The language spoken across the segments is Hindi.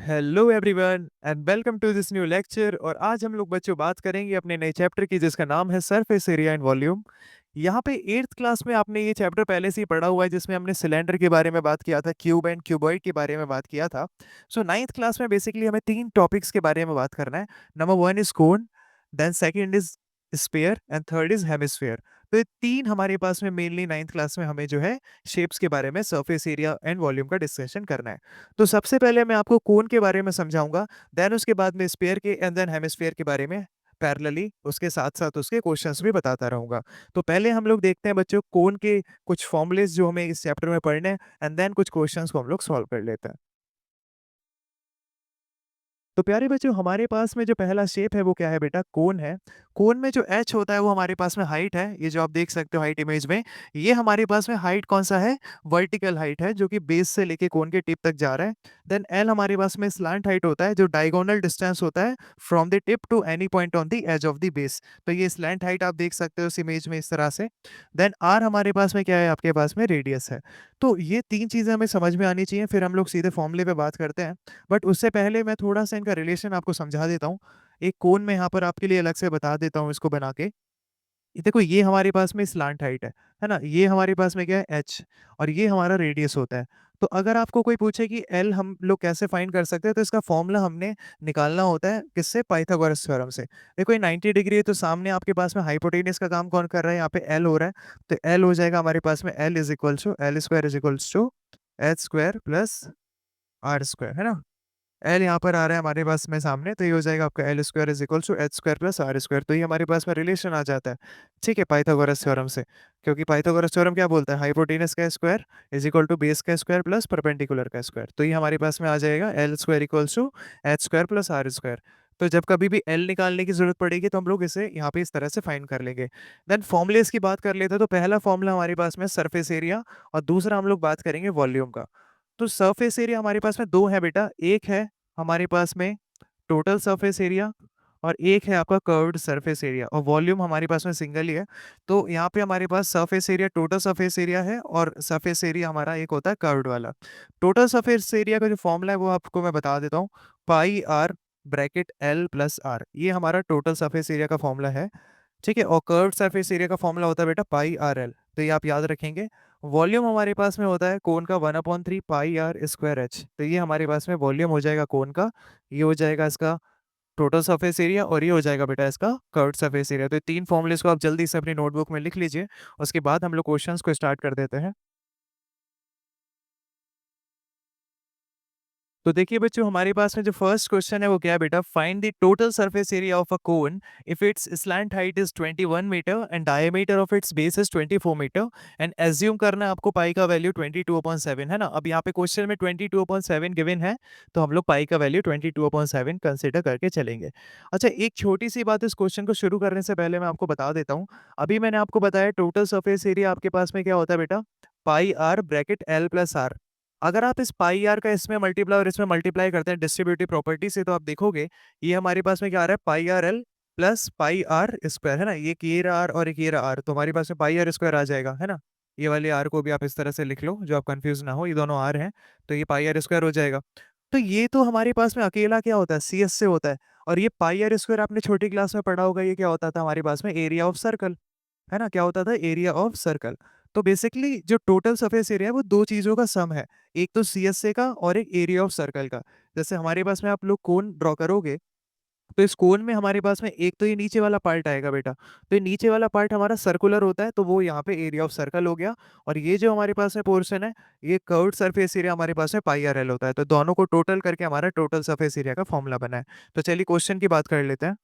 Hello everyone and welcome to this new lecture. और आज हम लोग बच्चों बात करेंगे अपने नए चैप्टर की, जिसका नाम है सरफेस एरिया एंड वॉल्यूम। यहाँ पे 8th क्लास में आपने ये चैप्टर पहले से ही पढ़ा हुआ है, जिसमें हमने सिलेंडर के बारे में बात किया था, क्यूब एंड क्यूबॉइड के बारे में बात किया था। सो 9th क्लास में बेसिकली हमें 3 टॉपिक्स के बारे में बात करना है। Number 1 is cone, then second is sphere and third is hemisphere. तो ये तीन हमारे पास में मेनली 9th क्लास में हमें जो है शेप्स के बारे में, सरफेस एरिया एंड वॉल्यूम का डिस्कशन करना है। तो सबसे पहले मैं आपको कोन के बारे में समझाऊंगा, देन उसके बाद में स्फीयर के एंड देन हेमिस्फीयर के बारे में पैरेलली उसके साथ साथ उसके क्वेश्चंस भी बताता रहूंगा। तो पहले हम लोग देखते हैं बच्चों कोन के कुछ फॉर्मूलेस जो हमें इस चैप्टर में पढ़ने हैं, एंड देन कुछ क्वेश्चंस को हम लोग सॉल्व कर लेते हैं। तो प्यारे बच्चों, हमारे पास में जो पहला शेप है वो क्या है बेटा? कोन है। कोन में जो एच होता है वो हमारे पास में हाइट है, ये जो आप देख सकते हो हाइट इमेज में। ये हमारे पास में हाइट कौन सा है? वर्टिकल हाइट है, जो कि बेस से लेके कोन के टिप तक जा रहा है। देन एल हमारे पास में स्लांट हाइट होता है, जो डायगोनल डिस्टेंस होता है from the tip to any point on the edge of the base. तो ये स्लैंट हाइट आप देख सकते हो इस इमेज में इस तरह से। देन आर हमारे पास में क्या है? आपके पास में रेडियस है। तो ये तीन चीजें हमें समझ में आनी चाहिए, फिर हम लोग सीधे फॉर्मूले पे बात करते हैं। बट उससे पहले मैं थोड़ा सा इनका रिलेशन आपको समझा देता हूँ। एक कोन में यहाँ पर आपके लिए अलग से बता देता हूँ इसको बना के। ये देखो, ये हमारे पास में स्लांट हाइट है ना? ये हमारे पास में क्या है? एच। और ये हमारा रेडियस होता है। तो अगर आपको कोई पूछे कि एल हम लोग कैसे फाइंड कर सकते हैं, तो इसका फॉर्मूला हमने निकालना होता है किससे? पाइथागोरस थ्योरम से। देखो, ये 90 डिग्री है, तो सामने आपके पास में हाइपोटेनस का काम कौन कर रहा है? यहाँ पे एल हो रहा है। तो एल हो जाएगा हमारे पास में L is equal to L square is equals to H square plus R square, है ना? एल यहाँ पर आ रहा है हमारे पास में सामने, तो ये हो जाएगा आपका L square is equal to H square plus R square. तो ये हमारे पास में रिलेशन आ जाता है, ठीक है, पाइथागोरस थ्योरम से। क्योंकि पाइथागोरस थ्योरम क्या बोलता है? हाइपोटेनस का square is equal to base का स्क्वायर प्लस परपेंडिकुलर का स्क्वायर। तो ये हमारे पास में आ जाएगा L square equal to H square plus R square. तो जब कभी भी एल निकालने की जरूरत पड़ेगी, तो हम लोग इसे यहाँ पे इस तरह से फाइंड कर लेंगे। देन फॉर्मुलेस की बात कर लेते हैं। तो पहला फॉर्मूला हमारे पास में सरफेस एरिया, और दूसरा हम लोग बात करेंगे वॉल्यूम का। तो सरफेस एरिया हमारे पास में दो है बेटा। एक है हमारे पास में टोटल सरफेस एरिया, और एक है आपका कर्व्ड सरफेस एरिया। और वॉल्यूम हमारे पास में सिंगल ही है। तो यहाँ पे हमारे पास surface area, total surface area है, और सरफेस एरिया हमारा एक होता है कर्व्ड वाला। टोटल सरफेस एरिया का जो फॉर्मूला है वो आपको मैं बता देता हूँ। Pi r bracket l plus r, ये हमारा टोटल सरफेस एरिया का फॉर्मूला है, ठीक है। और कर्व्ड सरफेस एरिया का फॉर्मूला होता है बेटा पाई आर एल, तो ये आप याद रखेंगे। वॉल्यूम हमारे पास में होता है कोन का 1/3 पाई आर स्क्वायर एच, तो ये हमारे पास में वॉल्यूम हो जाएगा कोन का। ये हो जाएगा इसका टोटल सरफेस एरिया, और ये हो जाएगा बेटा इसका कर्व्ड सरफेस एरिया। तो ये तीन फॉर्मूलेस को आप जल्दी से अपनी नोटबुक में लिख लीजिए। उसके बाद हम लोग क्वेश्चंस को स्टार्ट कर देते हैं। तो देखिए बच्चों, हमारे पास में जो फर्स्ट क्वेश्चन है वो क्या है बेटा? Find the total surface area of a cone if its slant height is 21 metre and diameter of its base is 24 metre, and assume करना है आपको पाई का वैल्यू 22/7, है ना? अब यहाँ पे क्वेश्चन में 22/7 गिवन है, तो हम लोग पाई का वैल्यू 22/7 कंसिडर करके चलेंगे। अच्छा, एक छोटी सी बात इस क्वेश्चन को शुरू करने से पहले मैं आपको बता देता हूँ। अभी मैंने आपको बताया टोटल सरफेस एरिया आपके पास में क्या होता है बेटा? Pi r bracket l plus r. अगर आप इस पाई आर का इसमें मल्टीप्लाई और इसमें मल्टीप्लाई करते हैं डिस्ट्रीब्यूटिव प्रॉपर्टी से, तो आप देखोगे ये हमारे पास में क्या आ रहा है? Pi r l plus pi r square, है ना? ये एक ये रहा आर और एक ये रहा आर, तो हमारे पास में पाई आर स्क्वायर आ जाएगा, है ना? ये वाले आर को भी आप इस तरह से लिख लो, जो आप कंफ्यूज ना हो, ये दोनों आर हैं, तो ये पाई आर स्क्वायर हो जाएगा। तो ये तो हमारे पास में अकेला क्या होता है? सी एस से होता है। और ये पाई आर स्क्वायर आपने छोटी क्लास में पढ़ा होगा, ये क्या होता था हमारे पास में? एरिया ऑफ सर्कल, है ना? क्या होता था? Area of circle. तो बेसिकली जो टोटल सरफेस एरिया है वो दो चीजों का सम है, एक तो सीएसए का और एक एरिया ऑफ सर्कल का। जैसे हमारे पास में आप लोग कोन ड्रॉ करोगे, तो इस कोन में हमारे पास में एक तो ये नीचे वाला पार्ट आएगा बेटा। तो ये नीचे वाला पार्ट हमारा सर्कुलर होता है, तो वो यहाँ पे एरिया ऑफ सर्कल हो गया। और ये जो हमारे पास में पोर्शन है, ये कर्व्ड सरफेस एरिया हमारे पास में पाई आर एल होता है। तो दोनों को टोटल करके हमारा टोटल सरफेस एरिया का फॉर्मूला बना है। तो चलिए क्वेश्चन की बात कर लेते हैं।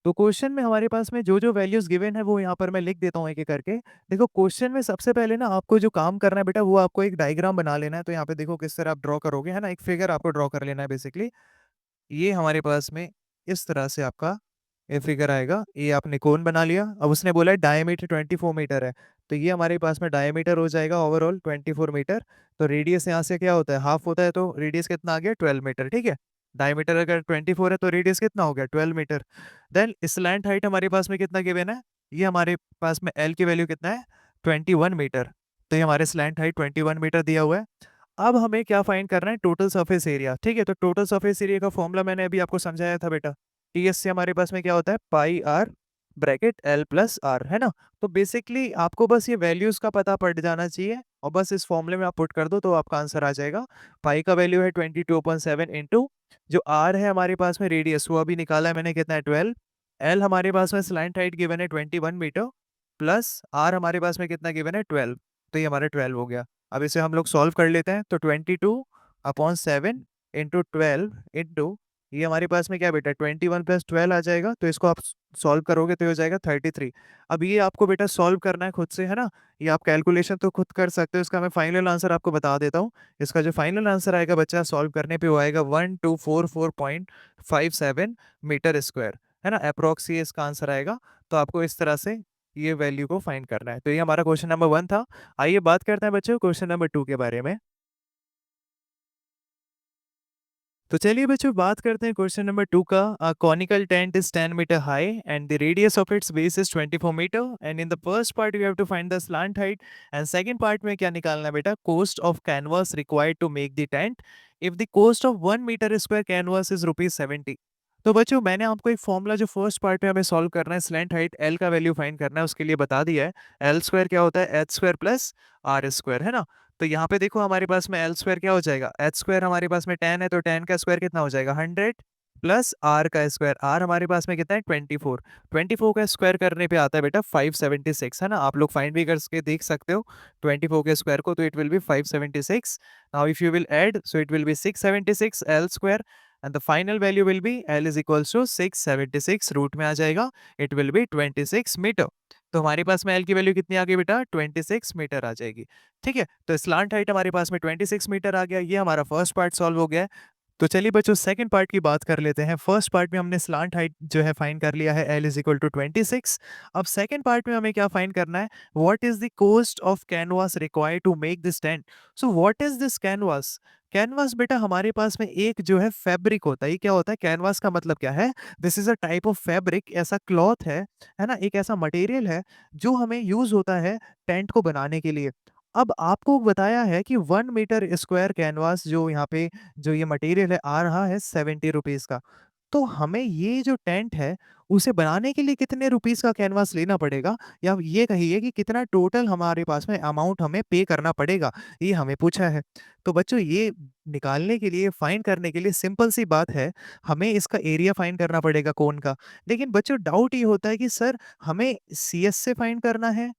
तो क्वेश्चन में हमारे पास में जो जो वैल्यूज गिवन है वो यहाँ पर मैं लिख देता हूँ एक एक करके। देखो, क्वेश्चन में सबसे पहले ना आपको जो काम करना है बेटा, वो आपको एक डायग्राम बना लेना है। तो यहाँ पे देखो किस तरह आप ड्रॉ करोगे, है ना? एक फिगर आपको ड्रॉ कर लेना है बेसिकली। ये हमारे पास में इस तरह से आपका ये फिगर आएगा। ये आपने कोन बना लिया। अब उसने बोला है डायमीटर 24 मीटर है, तो ये हमारे पास में डायमीटर हो जाएगा ओवरऑल 24 मीटर। तो रेडियस यहाँ से क्या होता है? हाफ होता है, तो रेडियस कितना आ गया? 12 मीटर, ठीक है। डायमीटर अगर 24 है तो रेडियस कितना हो गया? 12 मीटर। देन स्लैंट हाइट हमारे पास में कितना गिवन है? ये हमारे पास में एल की वैल्यू कितना है? 21 मीटर। तो ये हमारे स्लैंट हाइट 21 मीटर दिया हुआ है। अब हमें क्या फाइंड करना है, टोटल सरफेस एरिया। ठीक है, तो टोटल सरफेस एरिया का फॉर्मूला मैंने अभी आपको समझाया था बेटा। टीएस से हमारे पास में क्या होता है, pi r bracket l plus r, है ना। तो बेसिकली आपको बस ये वैल्यूज का पता पड़ जाना चाहिए और बस इस फॉर्मूले में आप पुट कर दो तो आपका आंसर आ जाएगा। पाई का वैल्यू है 22.7 इंटू जो आर है हमारे पास में रेडियस, वो अभी निकाला है मैंने, कितना है 12। एल हमारे पास में स्लैंट हाइट गिवन है 21 मीटर, प्लस आर हमारे पास में कितना गिवन है 12, तो ये हमारा 12 हो गया। अब इसे हम लोग सॉल्व कर लेते हैं, तो 22/7 इंटू 12 इंटू ये हमारे पास में क्या बेटा 21 + 12 आ जाएगा, तो इसको आप सॉल्व करोगे तो ये हो जाएगा 33। अब ये आपको बेटा सॉल्व करना है खुद से, है ना। ये आप कैलकुलेशन तो खुद कर सकते हो, इसका मैं फाइनल आंसर आपको बता देता हूँ। इसका जो फाइनल आंसर आएगा बच्चा सॉल्व करने पे वो आएगा 1244.57 मीटर स्क्वायर, है ना। अप्रोक्स ये इसका आंसर आएगा। तो आपको इस तरह से ये वैल्यू को फाइंड करना है। तो ये हमारा क्वेश्चन नंबर 1 था। आइए बात करते हैं बच्चों क्वेश्चन नंबर 2 के बारे में। तो चलिए बच्चों बात करते हैं क्वेश्चन नंबर 2 का। Conical tent is 10 metre high and the radius of its base is 24 metre and in the first part you have to find the slant height and second part में क्या निकालना है बेटा, cost of canvas required to make the tent if the cost of 1 metre square canvas is ₹70। तो बच्चों मैंने आपको एक फॉर्मूला जो फर्स्ट पार्ट में हमें सॉल्व करना है, स्लैंट हाइट एल का वैल्यू फाइंड करना है, उसके लिए बता दिया है। एल स्क्वायर क्या होता है, H square plus R square, है ना। तो यहाँ पे देखो हमारे पास में एल स्क्वायर क्या हो जाएगा, एच स्क्वायर हमारे पास में 10 है, तो 10 का स्क्वायर कितना हो जाएगा 100, प्लस आर का स्क्वायर, आर हमारे पास में कितना है 24, 24 का स्क्वायर करने पे आता है बेटा 576, है ना। आप लोग फाइंड भी करके देख सकते हो 24 के स्क्वायर को, तो it will be 576। Now if you will add so it will be 676 L square and the final value will be L is equals to 676, root में आ जाएगा, इट विल बी 26 मीटर। तो हमारे पास में एल की वैल्यू कितनी आ गई बेटा, 26 मीटर आ जाएगी। ठीक है, तो स्लांट हाइट हमारे पास में 26 मीटर आ गया, ये हमारा फर्स्ट पार्ट सॉल्व हो गया है। तो चलिए बच्चों सेकंड पार्ट की बात कर लेते हैं। फर्स्ट पार्ट में हमने स्लांट हाइट जो है फाइंड कर लिया है, एल इज इक्वल टू 26। अब सेकंड पार्ट में हमें क्या फाइंड करना है, what is the cost of canvas required to make this tent. So what is this canvas. Canvas बेटा हमारे पास में एक जो है फैब्रिक होता है। ये क्या होता है, कैनवास का मतलब क्या है, this is a type of fabric, ऐसा क्लॉथ है ना, एक ऐसा मटेरियल है जो हमें यूज होता है टेंट को बनाने के लिए। अब आपको बताया है कि 1 मीटर स्क्वायर कैनवास जो यहाँ पे जो ये मटेरियल है आ रहा है 70 रुपीज का। तो हमें ये जो टेंट है उसे बनाने के लिए कितने रुपीस का कैनवास लेना पड़ेगा, या ये कहिए कि कितना टोटल हमारे पास में अमाउंट हमें पे करना पड़ेगा, ये हमें पूछा है। तो बच्चों ये निकालने के लिए, फाइंड करने के लिए सिंपल सी बात है, हमें इसका एरिया फाइंड करना पड़ेगा कोन का। लेकिन बच्चों डाउट ये होता है कि सर हमें सीएस से फाइंड करना है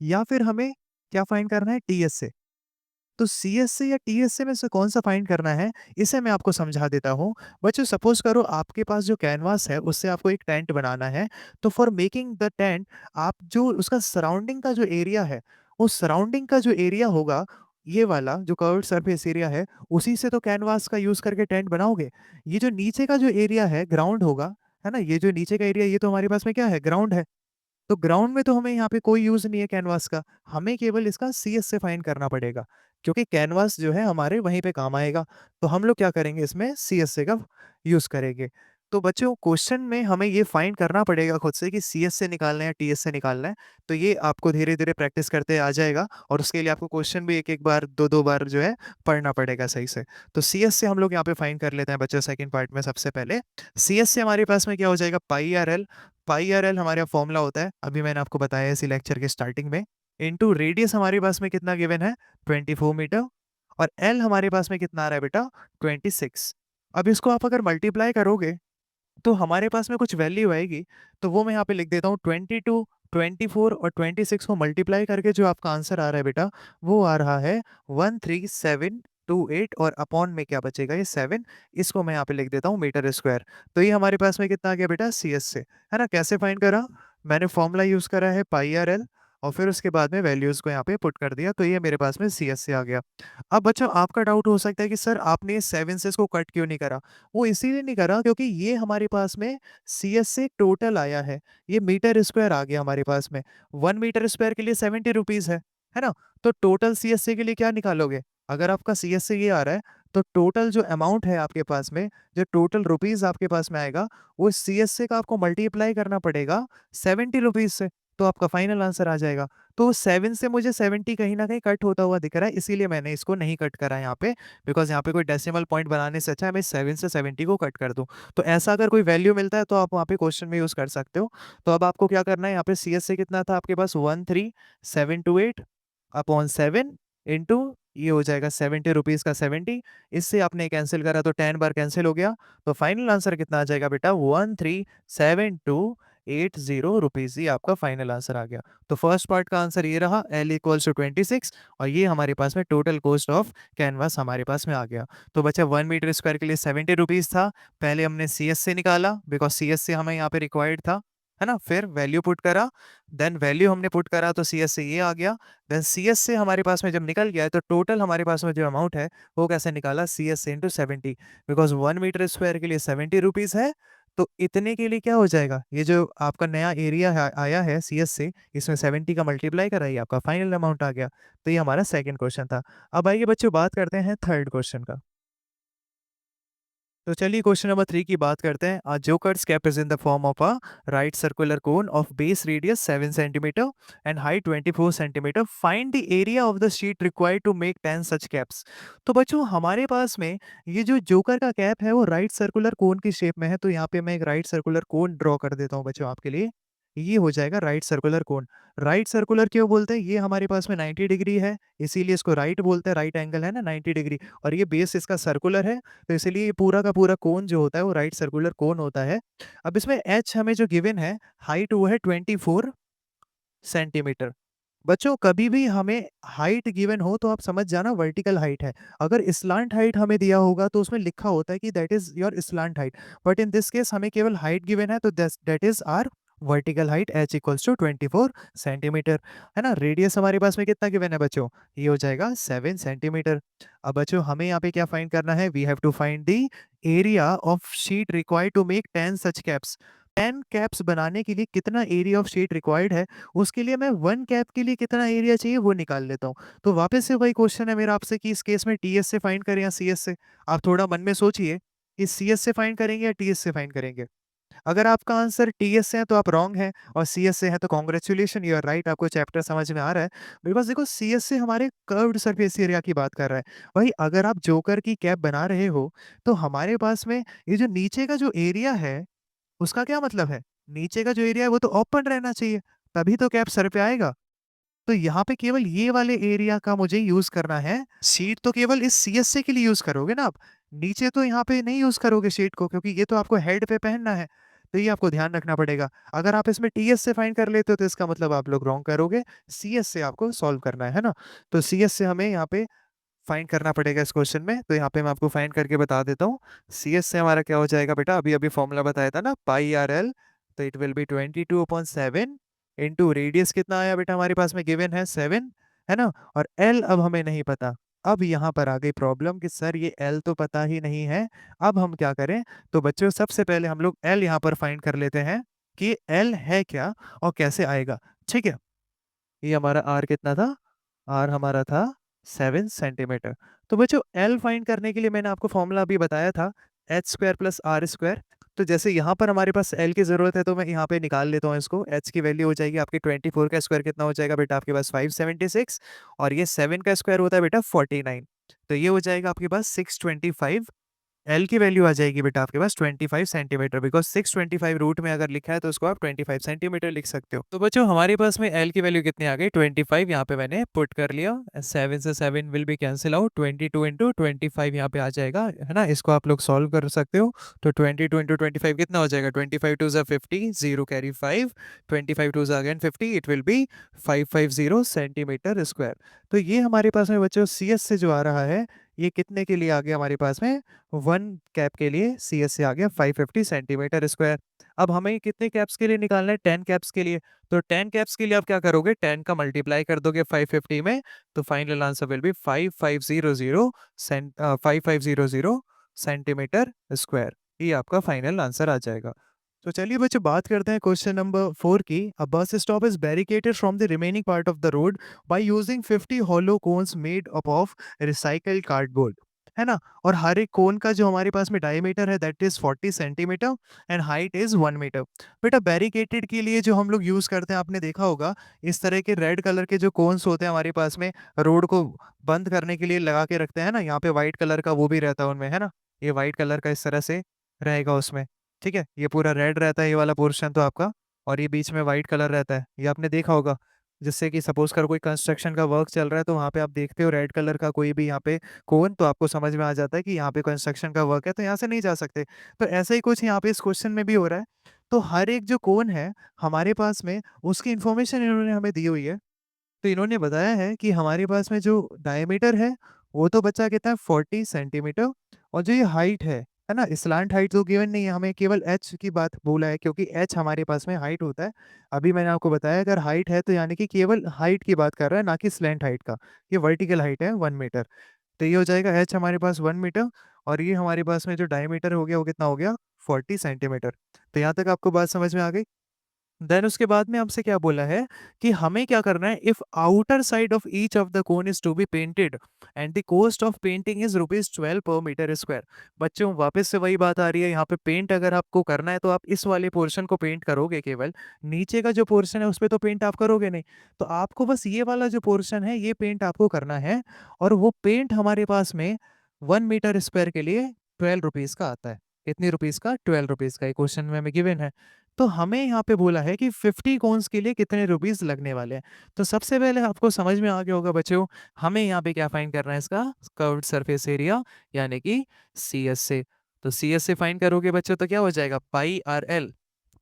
या फिर हमें क्या फाइंड करना है, टीएस से। तो सीएस से या टीएस से में से कौन सा फाइंड करना है, इसे मैं आपको समझा देता हूँ। बच्चों सपोज करो आपके पास जो कैनवास है उससे आपको एक टेंट बनाना है। तो फॉर मेकिंग द टेंट आप जो उसका सराउंडिंग का जो एरिया है, उस सराउंडिंग का जो एरिया होगा, ये वाला जो कर्व्ड सरफेस एरिया है, उसी से तो कैनवास का यूज करके टेंट बनाओगे। ये जो नीचे का जो एरिया है ग्राउंड होगा, है ना, ये जो नीचे का एरिया ये तो हमारे पास में क्या है, ग्राउंड है। तो ग्राउंड में तो हमें यहाँ पे कोई यूज नहीं है कैनवास का, हमें केवल इसका सीएस से फाइंड करना पड़ेगा, क्योंकि कैनवास जो है हमारे वहीं पे काम आएगा। तो हम लोग क्या करेंगे, इसमें सीएस से का यूज करेंगे। तो बच्चों क्वेश्चन में हमें ये फाइंड करना पड़ेगा खुद से कि सीएस से निकालना है या टीएस से निकालना है। तो ये आपको धीरे धीरे प्रैक्टिस करते आ जाएगा, और उसके लिए आपको क्वेश्चन भी एक एक बार दो दो बार जो है पढ़ना पड़ेगा सही से। तो सीएस से हम लोग यहाँ पे फाइंड कर लेते हैं बच्चों सेकंड पार्ट में। सबसे पहले सीएस से हमारे पास में क्या हो जाएगा, पाई आर एल। पाई आर एल हमारा फॉर्मूला होता है, अभी मैंने आपको बताया इसी लेक्चर के स्टार्टिंग में, इनटू रेडियस हमारे पास में कितना गिवन है 24 मीटर, और एल हमारे पास में कितना आ रहा है बेटा 26। अब इसको आप अगर मल्टीप्लाई करोगे तो हमारे पास में कुछ वैल्यू आएगी, तो वो मैं यहाँ पे लिख देता हूँ 22, 24 और 26 को मल्टीप्लाई करके जो आपका आंसर आ रहा है बेटा, वो आ रहा है 13728, और अपॉन में क्या बचेगा ये 7, इसको मैं यहाँ पे लिख देता हूँ मीटर स्क्वायर। तो ये हमारे पास में कितना आ गया बेटा सीएस से, है ना। कैसे फाइंड करा, मैंने फॉर्मूला यूज करा है पाई आर एल, और फिर उसके बाद में वैल्यूज को यहाँ पे पुट कर दिया, तो ये मेरे पास में सीएस से आ गया। अब बच्चों आपका डाउट हो सकता है कि सर आपने 7 से इसको कट क्यों नहीं करा। वो इसीलिए नहीं करा क्योंकि ये हमारे पास में सीएस से टोटल आया है, ये मीटर स्क्वायर आ गया हमारे पास में। 1 मीटर स्क्वायर के लिए 70 रुपीज है ना। तो टोटल सीएससी के लिए क्या निकालोगे, अगर आपका सीएससी ये आ रहा है, तो टोटल जो अमाउंट है आपके पास में, जो टोटल रुपीज आपके पास में आएगा, वो सीएससी का आपको मल्टीप्लाई करना पड़ेगा 70 रुपीज से। तो आपका फाइनल आंसर आ जाएगा। तो 7 से मुझे 70 कहीं न कहीं कट होता हुआ दिख रहा है, इसीलिए मैंने इसको नहीं कट करा यहाँ पे, बिकॉज़ यहाँ पे कोई डेसिमल पॉइंट बनाने से अच्छा है मैं 7 से 70 को कट कर दूँ। तो ऐसा अगर कोई वैल्यू मिलता है तो आप वहाँ पे क्वेश्चन में यूज़ कर सकते हो। तो अब आपको क्या करना है, यहाँ पे सीएस से कितना था आपके पास 13728 अपॉन 7 इंटू ये हो जाएगा 70 रुपीज़ का 70, इससे आपने कैंसिल करा तो 10 बार कैंसिल हो गया। तो फाइनल आंसर कितना आ जाएगा बेटा 137280 रुपीज़, ये आपका फाइनल आंसर आ गया। तो फर्स्ट पार्ट का आंसर ये रहा L इक्वल्स टू 26 और ये हमारे पास में टोटल कॉस्ट ऑफ कैनवास हमारे पास में आ गया। तो बचा 1 मीटर स्क्वायर के लिए 70 रुपीज़ था। पहले हमने सीएस से निकाला बिकॉज़ सीएस से हमें यहाँ पे रिक्वायर्ड था, है ना? फिर वैल्यू पुट करा, देन वैल्यू हमने पुट करा तो सीएस से ये आ गया। देन सीएस से हमारे पास में जब निकल गया है तो टोटल हमारे पास में जो अमाउंट है वो कैसे निकाला, सीएस से इंटू 70 बिकॉज़ 1 मीटर स्क्वायर के लिए 70 रुपीज़ है। तो इतने के लिए क्या हो जाएगा, ये जो आपका नया एरिया है आया है सीएस से, इसमें 70 का मल्टीप्लाई करा, ये आपका फाइनल अमाउंट आ गया। तो ये हमारा सेकंड क्वेश्चन था। अब आइए बच्चों बात करते हैं थर्ड क्वेश्चन का। तो चलिए क्वेश्चन नंबर 3 की बात करते हैं। A joker's cap is in the form of a right circular cone of base radius 7 centimeter and height 24 centimeter. Find the area of the sheet required to make 10 such caps. तो बच्चों हमारे पास में ये जो जोकर का कैप है वो राइट सर्कुलर कोन की शेप में है, तो यहाँ पे मैं एक राइट सर्कुलर कोन ड्रॉ कर देता हूँ बच्चों आपके लिए। ये हो जाएगा right circular cone. Right circular क्यों बोलते हैं, ये हमारे पास में 90 डिग्री है, इसीलिए इसको राइट बोलते हैं, राइट एंगल है ना 90 डिग्री, और ये बेस इसका सर्कुलर है, तो इसलिए ये पूरा का पूरा कोन जो होता है वो राइट सर्कुलर कोन होता है। अब इसमें एच हमें जो गिवन है, हाइट वो है 24 सेंटीमीटर। बच्चों कभी भी हमें हाइट गिवन हो तो आप समझ जाना वर्टिकल हाइट है। अगर स्लांट हाइट हमें दिया होगा तो उसमें लिखा होता है कि that is your slant height, but in this case हमें केवल हाइट गिवन है तो that is our vertical height H equals to 24 centimetre, है ना। रेडियस हमारे पास में कितना गिवन है बच्चों, ये हो जाएगा 7 सेंटीमीटर। अब बच्चों हमें यहाँ पे क्या फाइंड करना है, we have to find the area of sheet required to make 10 such caps. 10 caps बनाने के लिए कितना एरिया ऑफ शीट रिक्वायर्ड है, उसके लिए मैं 1 कैप के लिए कितना एरिया चाहिए वो निकाल लेता हूँ। तो वापस से वही क्वेश्चन है मेरा आपसे कि इस केस में टीएस से फाइंड करें या सीएस से। आप थोड़ा मन में सोचिए कि सीएस से फाइंड करेंगे या टीएस से फाइंड करेंगे। अगर आपका आंसर टीएस से है तो आप रॉन्ग हैं, और सीएस से है तो कांग्रेचुलेशन यू आर राइट, आपको चैप्टर समझ में आ रहा है। बिकॉज़ देखो सीएस से हमारे कर्व्ड सरफेस एरिया की बात कर रहा है। वही अगर आप जोकर की कैप बना रहे हो तो हमारे पास में ये जो नीचे का जो एरिया है उसका क्या मतलब है? नीचे का जो एरिया है वो तो ओपन रहना चाहिए, तभी तो कैप सर पे आएगा। तो यहाँ पे केवल ये वाले एरिया का मुझे यूज़ करना है। शीट तो केवल इस सीएसए के लिए यूज़ करोगे ना आप, नीचे तो यहाँ पे नहीं यूज़ करोगे शीट को, क्योंकि ये तो आपको हेड पे पहनना है। तो ये आपको ध्यान रखना पड़ेगा। अगर आप इसमें टीएस से फाइंड कर लेते हो तो इसका मतलब आप लोग रॉन्ग करोगे, सीएस से आपको सॉल्व करना है ना? तो सीएस से हमें यहाँ पे फाइंड करना पड़ेगा इस क्वेश्चन में, तो यहाँ पे मैं आपको फाइंड करके बता देता हूँ। सीएस से हमारा क्या हो जाएगा बेटा, अभी-अभी फॉर्मूला बताया था ना पाई आर एल, तो it will B 22/7 into radius कितना आया बेटा हमारे पास में गिवन है 7, है ना? और एल अब हमें नहीं पता। अब यहाँ पर आ गई प्रॉब्लम कि सर ये एल तो पता ही नहीं है, अब हम क्या करें? तो बच्चों सबसे पहले हम लोग एल यहाँ पर फाइंड कर लेते हैं कि एल है क्या और कैसे आएगा, ठीक है? ये हमारा आर कितना था? आर हमारा था 7 सेंटीमीटर। तो बच्चों एल फाइंड करने के लिए मैंने आपको फॉर्मूला अभी बताया था, H square plus R square. तो जैसे यहाँ पर हमारे पास एल की ज़रूरत है तो मैं यहाँ पे निकाल लेता हूँ इसको। एच की वैल्यू हो जाएगी आपकी 24 का स्क्वायर कितना हो जाएगा बेटा आपके पास 576, और ये 7 का स्क्वायर होता है बेटा 49। तो ये हो जाएगा आपके पास 625। एल की वैल्यू आ जाएगी बेटा आपके पास 25 सेंटीमीटर, बिकॉज़ 625 रूट में अगर लिखा है तो उसको आप 25 सेंटीमीटर लिख सकते हो। तो बच्चों हमारे पास में एल की वैल्यू कितनी आ गई 25, यहाँ पे मैंने पुट कर लिया। 7 से 7 will be cancel out, 22 into 25 यहाँ पे आ जाएगा, है ना? इसको आप लोग सॉल्व कर सकते हो। तो 22 इंटू 25 कितना हो जाएगा, 25 टू ज़ा 50, 0 कैरी 5, 25 टू ज़ा again 50, it will B 550 centimetre square. तो ये हमारे पास में बच्चों सीएस से जो आ रहा है, ये कितने के लिए आ गया हमारे पास में, 1 कैप के लिए सीएस से आ गया 550 सेंटीमीटर स्क्वायर। अब हमें कितने कैप्स के लिए निकालना है, 10 कैप्स के लिए। तो 10 कैप्स के लिए आप क्या करोगे, 10 का मल्टीप्लाई कर दोगे 550 में, तो final answer will be 5500 centimetre square. ये आपका फाइनल आंसर आ जाएगा। तो चलिए बच्चों बात करते हैं क्वेश्चन नंबर 4 की। A bus stop is barricaded from the remaining part of the road by using 50 hollow cones made up of recycled cardboard. है ना? और हर एक कोन का जो हमारे पास में डायमीटर है that is 40 centimetre and height is 1 metre. बेटा बैरिकेडेड के लिए जो हम लोग यूज़ करते हैं आपने देखा होगा, इस तरह के रेड कलर के जो कोन्स होते हैं हमारे पास में रोड को बंद करने के लिए लगा के रखते हैं ना, यहाँ पे व्हाइट कलर का वो भी रहता है उनमें, है ना? ये व्हाइट कलर का इस तरह से रहेगा उसमें, ठीक है? ये पूरा रेड रहता है ये वाला पोर्शन तो आपका, और ये बीच में व्हाइट कलर रहता है, ये आपने देखा होगा। जिससे कि सपोज़ करो कोई कंस्ट्रक्शन का वर्क चल रहा है तो वहाँ पे आप देखते हो रेड कलर का कोई भी यहाँ पे कोन, तो आपको समझ में आ जाता है कि यहाँ पे कंस्ट्रक्शन का वर्क है तो यहाँ से नहीं जा सकते। तो ऐसा ही कुछ यहाँ पे इस क्वेश्चन में भी हो रहा है। तो हर एक जो कोन है हमारे पास में उसकी इन्फॉर्मेशन इन्होंने हमें दी हुई है। तो इन्होंने बताया है कि हमारे पास में जो डायमीटर है, वो तो बचा कितना है 40 सेंटीमीटर, और जो ये हाइट है ना? स्लैंट हाइट तो गिवन नहीं है, हमें केवल एच की बात बोला है क्योंकि एच हमारे पास में हाइट होता है। अभी मैंने आपको बताया अगर हाइट है तो यानी कि केवल हाइट की बात कर रहा है, ना कि स्लैंट हाइट का। ये वर्टिकल हाइट है 1 मीटर। तो ये हो जाएगा एच हमारे पास 1 मीटर, और ये हमारे पास में जो डायमीटर हो गया वो कितना हो गया 40 सेंटीमीटर। तो यहाँ तक आपको बात समझ में आ गई? देन उसके बाद में हमसे क्या बोला है कि हमें क्या करना है, if outer side of each of the cone is to be painted and the cost of painting is ₹12 per metre square. बच्चों वापस से वही बात आ रही है, यहाँ पे पेंट अगर आपको करना है तो आप इस वाले पोर्शन को पेंट करोगे केवल, नीचे का जो पोर्शन है उस पे तो पेंट आप करोगे नहीं। तो आपको बस ये वाला जो पोर्शन है ये पेंट आपको करना है, और वो पेंट हमारे पास में 1 मीटर स्क्वायर के लिए 12 रुपीज का आता है। कितनी रुपीज का? 12 रुपीज का। क्वेश्चन में हमें गिवन है। तो हमें यहाँ पे बोला है कि 50 कोन्स के लिए कितने रुपीस लगने वाले हैं। तो सबसे पहले आपको समझ में आ गया होगा बच्चों, हमें यहाँ पे क्या फाइंड करना है, इसका कर्व्ड सरफेस एरिया यानी कि सीएस से। तो सीएस से फाइंड करोगे बच्चों तो क्या हो जाएगा पाई आर एल।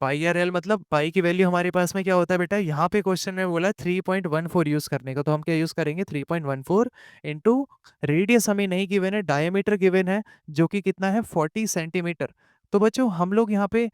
पाई आर एल मतलब पाई की वैल्यू हमारे पास में क्या होता है बेटा, यहाँ पे क्वेश्चन में बोला 3.14 यूज करने का, तो हम क्या यूज करेंगे 3.14 इंटू रेडियस हमें नहीं गिवन है, डायमीटर गिवन है जो कि कितना है 40 सेंटीमीटर। तो बच्चों हम लोग यहाँ पे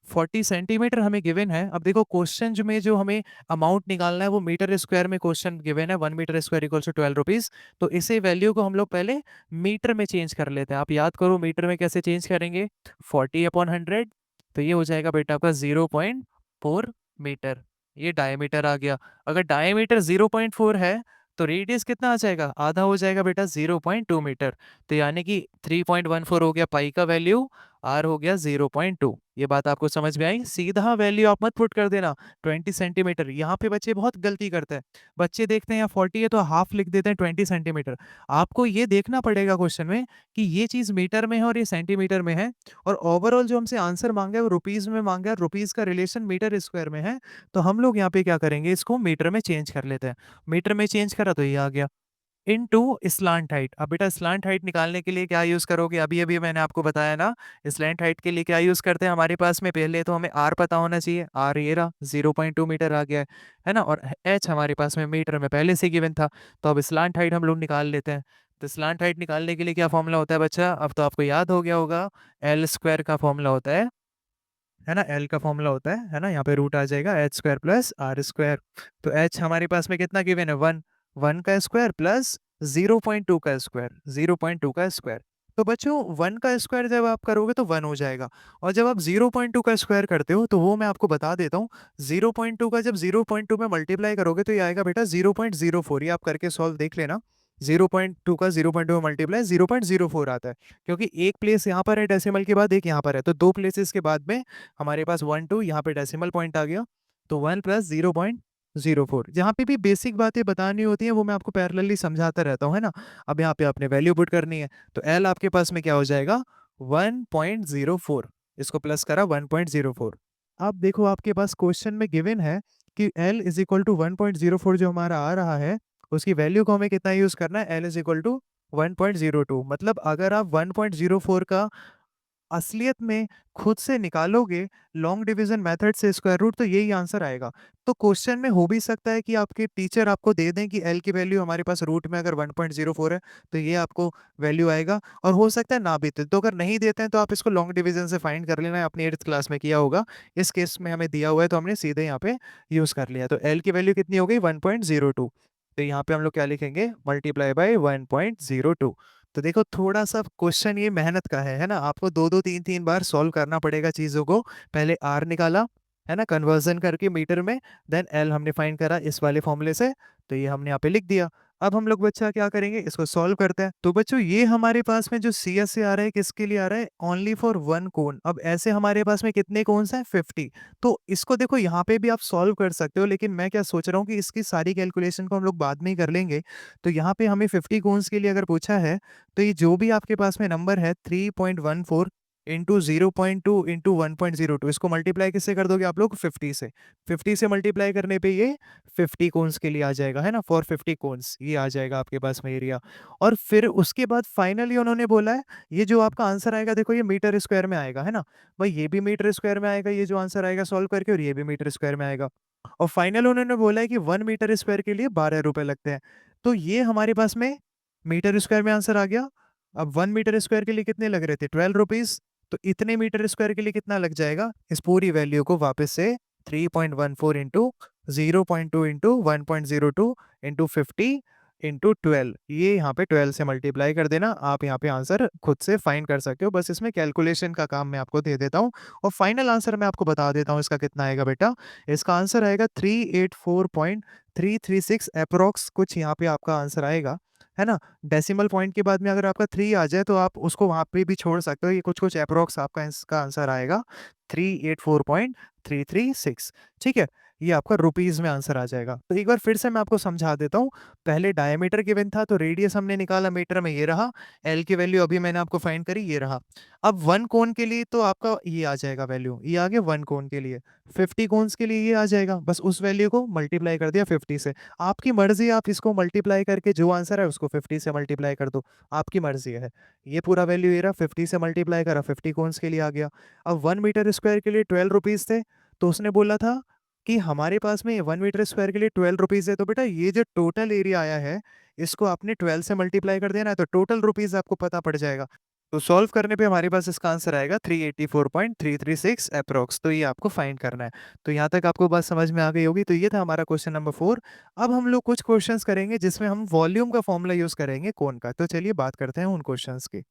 40 सेंटीमीटर हमें गिवन है। अब देखो क्वेश्चन में जो हमें अमाउंट निकालना है वो मीटर स्क्वायर में क्वेश्चन गिवन है, 1 metre square equal to 12 rupees. तो इसे वैल्यू को हम लोग पहले मीटर में चेंज कर लेते हैं। आप याद करो मीटर में कैसे चेंज करेंगे, 40/100। तो ये हो जाएगा बेटा आपका 0.4 मीटर। ये डायमीटर आ गया। अगर डायमीटर 0.4 है तो रेडियस कितना आ जाएगा, आधा हो जाएगा बेटा 0.2 मीटर। तो यानी कि 3.14 हो गया पाई का वैल्यू, आर हो गया 0.2। ये बात आपको समझ में आई? सीधा वैल्यू आप मत पुट कर देना 20 सेंटीमीटर। यहाँ पे बच्चे बहुत गलती करते हैं। बच्चे देखते हैं यहाँ 40 है तो हाफ लिख देते हैं 20 सेंटीमीटर। आपको ये देखना पड़ेगा क्वेश्चन में कि ये चीज मीटर में है और ये सेंटीमीटर में है, और ओवरऑल जो हमसे आंसर मांगा है वो रुपीज में मांगा है, रुपीज का रिलेशन मीटर स्क्वायर में है। तो हम लोग यहाँ पे क्या करेंगे, इसको मीटर में चेंज कर लेते हैं। मीटर में चेंज करा तो ये आ गया इनटू स्लांट हाइट। अब बेटा स्लांट हाइट निकालने के लिए क्या यूज करोगे, अभी अभी मैंने आपको बताया ना। स्लांट हाइट के लिए क्या यूज करते हैं हमारे पास में, पहले तो हमें आर पता होना चाहिए। आर ये रहा 0.2 मीटर आ गया है ना, और एच हमारे पास में मीटर में पहले से गिवन था। तो अब स्लांट हाइट हम लोग निकाल लेते हैं। तो स्लांट हाइट निकालने के लिए क्या फॉर्मूला होता है बच्चा, अब तो आपको याद हो गया होगा। एल स्क्वायर का फॉर्मूला होता है ना, एल का फॉर्मूला होता है ना, यहाँ पे रूट आ जाएगा H square plus R square. तो एच हमारे पास में कितना गिवन है 1, 1 का स्क्वायर प्लस 0.2 का स्क्वायर, 0.2 का स्क्वायर। तो बच्चों 1 का स्क्वायर जब आप करोगे तो 1 हो जाएगा, और जब आप 0.2 का स्क्वायर करते हो तो वो मैं आपको बता देता हूँ। 0.2 का जब 0.2 में मल्टीप्लाई करोगे तो ये आएगा बेटा 0.04। ये आप करके सॉल्व देख लेना। 0.2 का 0.2 में मल्टीप्लाई 0.04 आता है, क्योंकि एक प्लेस यहाँ पर है डेसिमल के बाद, एक यहाँ पर है, तो दो प्लेसेस के बाद में हमारे पास 1 2 यहाँ पे डेसिमल पॉइंट आ गया। तो 1 प्लस 0.04, जहाँ पे भी बेसिक बातें बतानी होती हैं वो मैं आपको पैरेलली समझाता रहता हूँ, है ना। अब यहाँ पे आपने वैल्यू पुट करनी है, तो एल आपके पास में क्या हो जाएगा 1.04। इसको प्लस करा 1.04। अब देखो आपके पास क्वेश्चन में गिवन है कि L इज इक्वल टू 1.04 जो हमारा आ रहा है, उसकी वैल्यू को हमें कितना यूज करना है, L इज इक्वल टू 1.02। मतलब अगर आप 1.04 का असलियत में खुद से निकालोगे लॉन्ग डिवीजन मेथड से स्क्वायर रूट, तो यही आंसर आएगा। तो क्वेश्चन में हो भी सकता है कि आपके टीचर आपको दे दें कि एल की वैल्यू हमारे पास रूट में अगर 1.04 है तो ये आपको वैल्यू आएगा, और हो सकता है ना भी दे। तो अगर नहीं देते हैं तो आप इसको लॉन्ग डिवीजन से फाइंड कर लेना, अपनी 8th क्लास में किया होगा। इस केस में हमें दिया हुआ है तो हमने सीधे यहाँ पे यूज कर लिया। तो एल की वैल्यू कितनी हो गई 1.02। तो यहाँ पे हम लोग क्या लिखेंगे, मल्टीप्लाई बाई 1.02। तो देखो थोड़ा सा क्वेश्चन ये मेहनत का है ना, आपको दो दो तीन तीन बार सॉल्व करना पड़ेगा चीजों को। पहले आर निकाला है ना कन्वर्जन करके मीटर में, देन एल हमने फाइंड करा इस वाले फॉर्मूले से, तो ये हमने यहाँ पे लिख दिया। अब हम लोग बच्चा क्या करेंगे, इसको सॉल्व करते हैं। तो बच्चों ये हमारे पास में जो CSA आ रहा है, किसके लिए आ रहा है? ओनली फॉर 1 कोन। अब ऐसे हमारे पास में कितने कोन्स हैं? 50। तो इसको देखो यहाँ पे भी आप सॉल्व कर सकते हो, लेकिन मैं क्या सोच रहा हूँ कि इसकी सारी कैलकुलेशन को हम लोग बाद में ही कर लेंगे। तो यहाँ पे हमें 50 कोन्स के लिए अगर पूछा है, तो ये जो भी आपके पास में नंबर है 3.14 इंटू 0.2 इंटू 1.02, इसको मल्टीप्लाई किससे कर दोगे आप लोग? 50 से। 50 से मल्टीप्लाई करने पे ये 50 कोन्स के लिए आ जाएगा, है ना? फॉर 50 कोन्स ये आ जाएगा आपके पास में एरिया। और फिर उसके बाद फाइनली उन्होंने बोला है, ये जो आपका आंसर आएगा देखो ये मीटर स्क्वायर में आएगा, है ना? भाई ये भी मीटर स्क्वायर में आएगा, ये जो आंसर आएगा सॉल्व करके, और ये भी मीटर स्क्वायर में आएगा। और फाइनल उन्होंने बोला है कि 1 मीटर स्क्वायर के लिए 12 रुपए लगते हैं। तो ये हमारे पास में मीटर स्क्वायर में आंसर आ गया। अब 1 मीटर स्क्वायर के लिए कितने लग रहे थे? 12 रुपीज़। तो इतने मीटर स्क्वायर के लिए कितना लग जाएगा? इस पूरी वैल्यू को वापस से 3.14 इंटू 0.2 इंटू 1.02 इंटू 50 इंटू 12, ये यहाँ पे 12 से मल्टीप्लाई कर देना। आप यहाँ पे आंसर खुद से फाइंड कर सकते हो, बस इसमें कैलकुलेशन का काम मैं आपको दे देता हूँ। और फाइनल आंसर मैं आपको बता देता हूँ इसका कितना आएगा बेटा। इसका आंसर आएगा 384.336 अप्रोक्स, कुछ यहाँ पे आपका आंसर आएगा, है ना? डेसिमल पॉइंट के बाद में अगर आपका 3 आ जाए तो आप उसको वहाँ पे भी छोड़ सकते हो, ये कुछ-कुछ अप्रोक्स आपका इसका आंसर आएगा 384.336। ठीक है? ये आपका रुपीज़ में आंसर आ जाएगा। तो एक बार फिर से मैं आपको समझा देता हूँ। पहले डायमीटर गिवन था, तो रेडियस हमने निकाला मीटर में, ये रहा। एल की वैल्यू अभी मैंने आपको फाइंड करी, ये रहा। अब 1 कोन के लिए तो आपका ये आ जाएगा वैल्यू, ये आ गया 1 कोन के लिए। 50 कोन्स के लिए ये आ जाएगा, बस उस वैल्यू को मल्टीप्लाई कर दिया 50 से। आपकी मर्ज़ी, आप इसको मल्टीप्लाई करके जो आंसर है उसको 50 से मल्टीप्लाई कर दो, आपकी मर्ज़ी है। ये पूरा वैल्यू ये रहा, 50 से मल्टीप्लाई करा, 50 कोन्स के लिए आ गया। अब 1 मीटर स्क्वायर के लिए 12 रुपीज़ थे, तो उसने बोला था कि हमारे पास में 1 मीटर स्क्वायर के लिए 12 रुपीज़ है, तो बेटा ये जो टोटल एरिया आया है, इसको आपने 12 से मल्टीप्लाई कर देना है, तो टोटल रुपीज़ आपको पता पड़ जाएगा। तो सॉल्व करने पे हमारे पास इसका आंसर आएगा 384.336 एप्रॉक्स, तो ये आपको फाइंड करना है। तो यहाँ तक आपको बात समझ में आ गई होगी, तो ये था हमारा क्वेश्चन नंबर 4। अब हम लोग कुछ क्वेश्चंस करेंगे जिसमें हम वॉल्यूम का फॉर्मूला यूज़ करेंगे कोन का। तो चलिए बात करते हैं उन क्वेश्चंस की।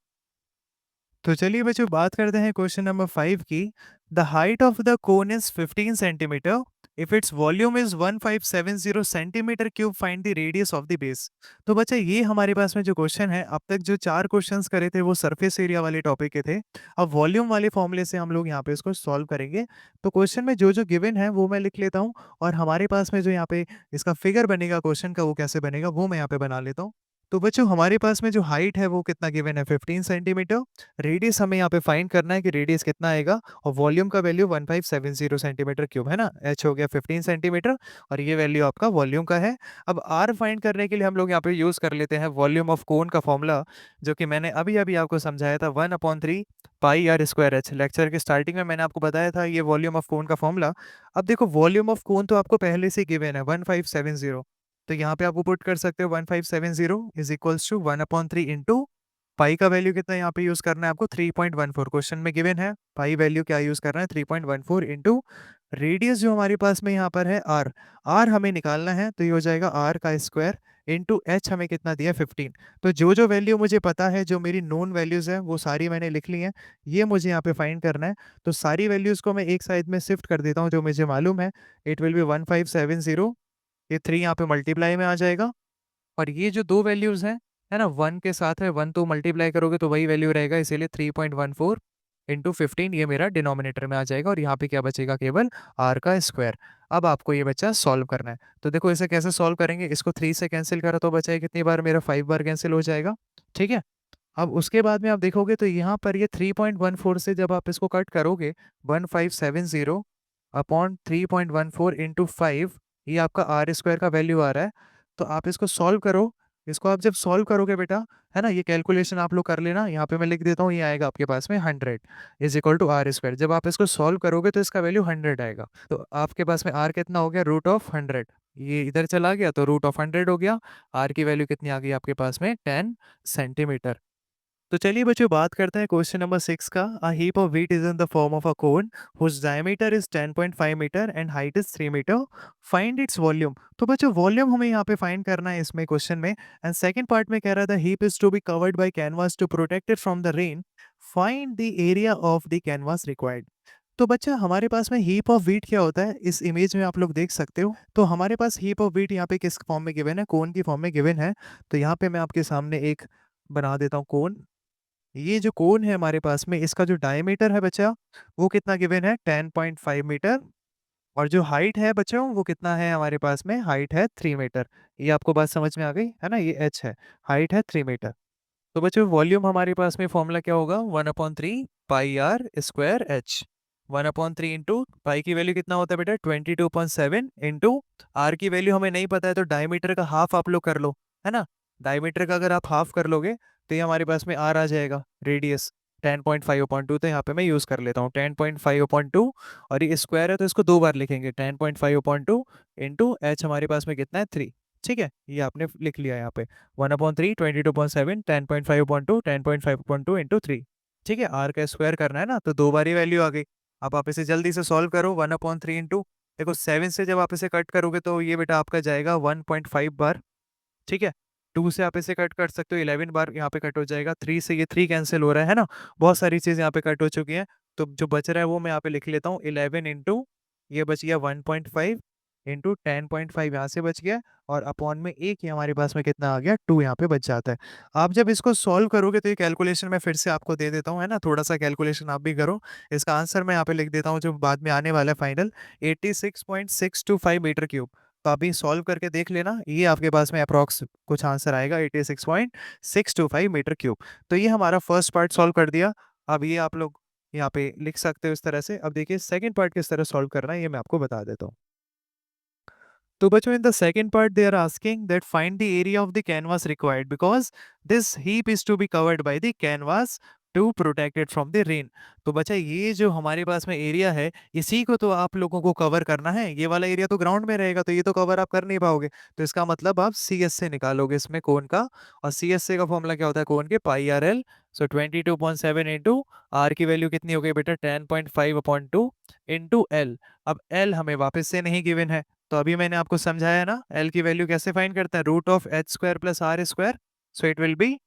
तो चलिए बच्चों बात करते हैं क्वेश्चन नंबर 5 की। The height of the cone is 15 centimetre if its volume is 1570 centimetre cube, find the radius of the base. तो बच्चा ये हमारे पास में जो क्वेश्चन है, अब तक जो 4 क्वेश्चंस करे थे वो सरफेस एरिया वाले टॉपिक के थे। अब वॉल्यूम वाले फॉर्मूले से हम लोग यहाँ पे इसको सॉल्व करेंगे। तो क्वेश्चन में जो जो गिवन है वो मैं लिख लेता हूँ, और हमारे पास में जो यहाँ पे इसका फिगर बनेगा क्वेश्चन का, वो कैसे बनेगा वो मैं यहाँ पे बना लेता हूँ। तो बच्चों हमारे पास में जो हाइट है वो कितना गिवन है? 15 सेंटीमीटर। रेडियस हमें यहाँ पे फाइंड करना है कि रेडियस कितना आएगा, और वॉल्यूम का वैल्यू 1570 सेंटीमीटर क्यूब, है ना? एच हो गया 15 सेंटीमीटर, और ये वैल्यू आपका वॉल्यूम का है। अब आर फाइंड करने के लिए हम लोग यहाँ पे यूज कर लेते हैं वॉल्यूम ऑफ कोन का फॉर्मूला, जो कि मैंने अभी अभी आपको समझाया था, 1/3 pi r square H. Lecture के स्टार्टिंग में मैंने आपको बताया था ये वॉल्यूम ऑफ कोन का फॉर्मूला। अब देखो वॉल्यूम ऑफ कोन तो आपको पहले से गिवन है 1570, तो यहाँ पे आपको पुट कर सकते हो 1570 is equals to 1/3 into pi का वैल्यू कितना यहाँ पे यूज करना है आपको? 3.14 क्वेश्चन में गिवन है। पाई वैल्यू क्या यूज करना है? 3.14 इंटू रेडियस जो हमारे पास में यहाँ पर है आर। आर हमें निकालना है, तो ये हो जाएगा आर का स्क्वायर इंटू एच, हमें कितना दिया 15। तो जो जो वैल्यू मुझे पता है, जो मेरी नोन वैल्यूज है, वो सारी मैंने लिख ली हैं। ये मुझे यहाँ पे फाइंड करना है। तो सारी वैल्यूज को मैं एक साइड में शिफ्ट कर देता हूँ, जो मुझे मालूम है। इट विल बी 1570, ये 3 यहाँ पे मल्टीप्लाई में आ जाएगा। और ये जो 2 वैल्यूज़ हैं, है ना? 1 के साथ है, 1 तो मल्टीप्लाई करोगे तो वही वैल्यू रहेगा, इसीलिए 3.14 इंटू 15 ये मेरा डिनोमिनेटर में आ जाएगा, और यहाँ पे क्या बचेगा? केवल आर का स्क्वायर। अब आपको ये बच्चा सॉल्व करना है। तो देखो इसे कैसे सॉल्व करेंगे, इसको 3 से कैंसिल करा तो बचा है कितनी बार? मेरा 5 बार कैंसिल हो जाएगा। ठीक है? अब उसके बाद में आप देखोगे तो यहाँ पर ये 3.14 से जब आप इसको कट करोगे, 1570 अपॉन 3.14 इंटू 5, ये आपका आर स्क्वायर का वैल्यू आ रहा है। तो आप इसको सॉल्व करो। इसको आप जब सॉल्व करोगे बेटा, है ना, ये कैलकुलेशन आप लोग कर लेना। यहाँ पे मैं लिख देता हूँ, ये आएगा आपके पास में 100 is equal to R square. जब आप इसको सॉल्व करोगे तो इसका वैल्यू 100 आएगा। तो आपके पास में आर कितना हो गया? Root of 100। ये इधर चला गया तो रूट ऑफ 100 हो गया। आर की वैल्यू कितनी आ गई आपके पास में? 10 सेंटीमीटर। तो चलिए बच्चों बात करते हैं क्वेश्चन नंबर 6 का। A heap of wheat is in the form of a cone whose diameter is 10.5 metre and height is 3 metre, find its volume. तो बच्चों वॉल्यूम हमें यहाँ पे फाइंड करना है इसमें क्वेश्चन में। एंड सेकंड पार्ट में कह रहा था heap is to be covered by canvas to protect it from the rain, find the area of the canvas required. तो बच्चा हमारे पास में हीप ऑफ व्हीट क्या होता है, इस इमेज में आप लोग देख सकते हो। तो हमारे पास हीप ऑफ व्हीट यहाँ पे किस फॉर्म में गिवन है, कोन की फॉर्म में गिवन है। तो यहाँ पे मैं आपके सामने एक बना देता हूँ कोन। ये जो कोन है हमारे पास में, इसका जो डायमीटर है बच्चा, वो कितना गिवन है, 10.5 मीटर। और जो हाइट है बच्चों, वो कितना है हमारे पास में, हाइट है 3 मीटर। ये आपको बात समझ में आ गई है ना, ये एच है, हाइट है 3 मीटर। तो बच्चों वॉल्यूम हमारे पास में फॉर्मूला क्या होगा, 1/3 pi r square h. 1/3 into pi की वैल्यू कितना होता है बेटा, 22.7 इंटू आर की वैल्यू हमें नहीं पता है, तो डायमीटर का हाफ आप लोग कर लो, है ना। डायमीटर का अगर आप हाफ कर लोगे तो ये हमारे पास में आर आ जाएगा, रेडियस 10.5/2। तो यहाँ पे मैं यूज कर लेता हूँ 10.5/2, और ये स्क्वायर है तो इसको दो बार लिखेंगे, 10.5/2 इंटू एच हमारे पास में कितना है, 3। ठीक है, ये आपने लिख लिया यहाँ पे 1/3 22.7 10.5/2 10.5/2 इंटू 3। ठीक है, आर का स्क्वायर करना है ना, तो दो बार ही वैल्यू आ गई। अब आप इसे जल्दी से सॉल्व करो, 1/3 इंटू, देखो 7 से जब आप इसे कट करोगे तो ये बेटा आपका जाएगा 1.5 बार। ठीक है, 2 से आप इसे कट कर सकते हो, 11 बार यहाँ पे कट हो जाएगा। 3 से ये 3 कैंसिल हो रहा है ना, बहुत सारी चीज़ यहाँ पे कट हो चुकी हैं। तो जो बच रहा है वो मैं यहाँ पे लिख लेता हूँ, 11 इंटू ये बच गया 1.5 इंटू 10.5 यहाँ से बच गया, और अपॉन में एक ही हमारे पास में कितना आ गया, 2 यहाँ पे बच जाता है। आप जब इसको सॉल्व करोगे तो ये कैलकुलेशन मैं फिर से आपको दे देता हूँ, है ना, थोड़ा सा कैलकुलेशन आप भी करो। इसका आंसर मैं यहाँ पे लिख देता हूँ जो बाद में आने वाला है फाइनल, 86.625 मीटर क्यूब। तो अभी सॉल्व करके देख लेना, ये आपके पास में अप्रॉक्स कुछ आंसर आएगा, 86.625 मीटर क्यूब। तो ये हमारा फर्स्ट पार्ट सॉल्व कर दिया। अब ये आप लोग यहाँ पे लिख सकते हो इस तरह से। अब देखिए सेकंड पार्ट किस तरह सॉल्व करना है, ये मैं आपको बता देता हूँ। तो बच्चों in the second part they are asking that find the area of the canvas required because this heap is to be covered by the canvas to protected from the rain. तो बच्चा ये जो हमारे पास में एरिया है, इसी को तो आप लोगों को कवर करना है। ये वाला एरिया तो ग्राउंड में रहेगा, तो ये तो कवर आप कर नहीं पाओगे। तो इसका मतलब आप सी एस से निकालोगे इसमें कोन का, और सी एस से का फॉर्मूला क्या होता है कोन के, pi r l. So 22.7 into r की वैल्यू कितनी हो गई बेटा, 10.5/2 इंटू एल। अब एल हमें वापस से नहीं गिवन है, तो अभी मैंने आपको समझाया ना एल की वैल्यू कैसे फाइंड करते हैं, root of H square plus R square. So it will be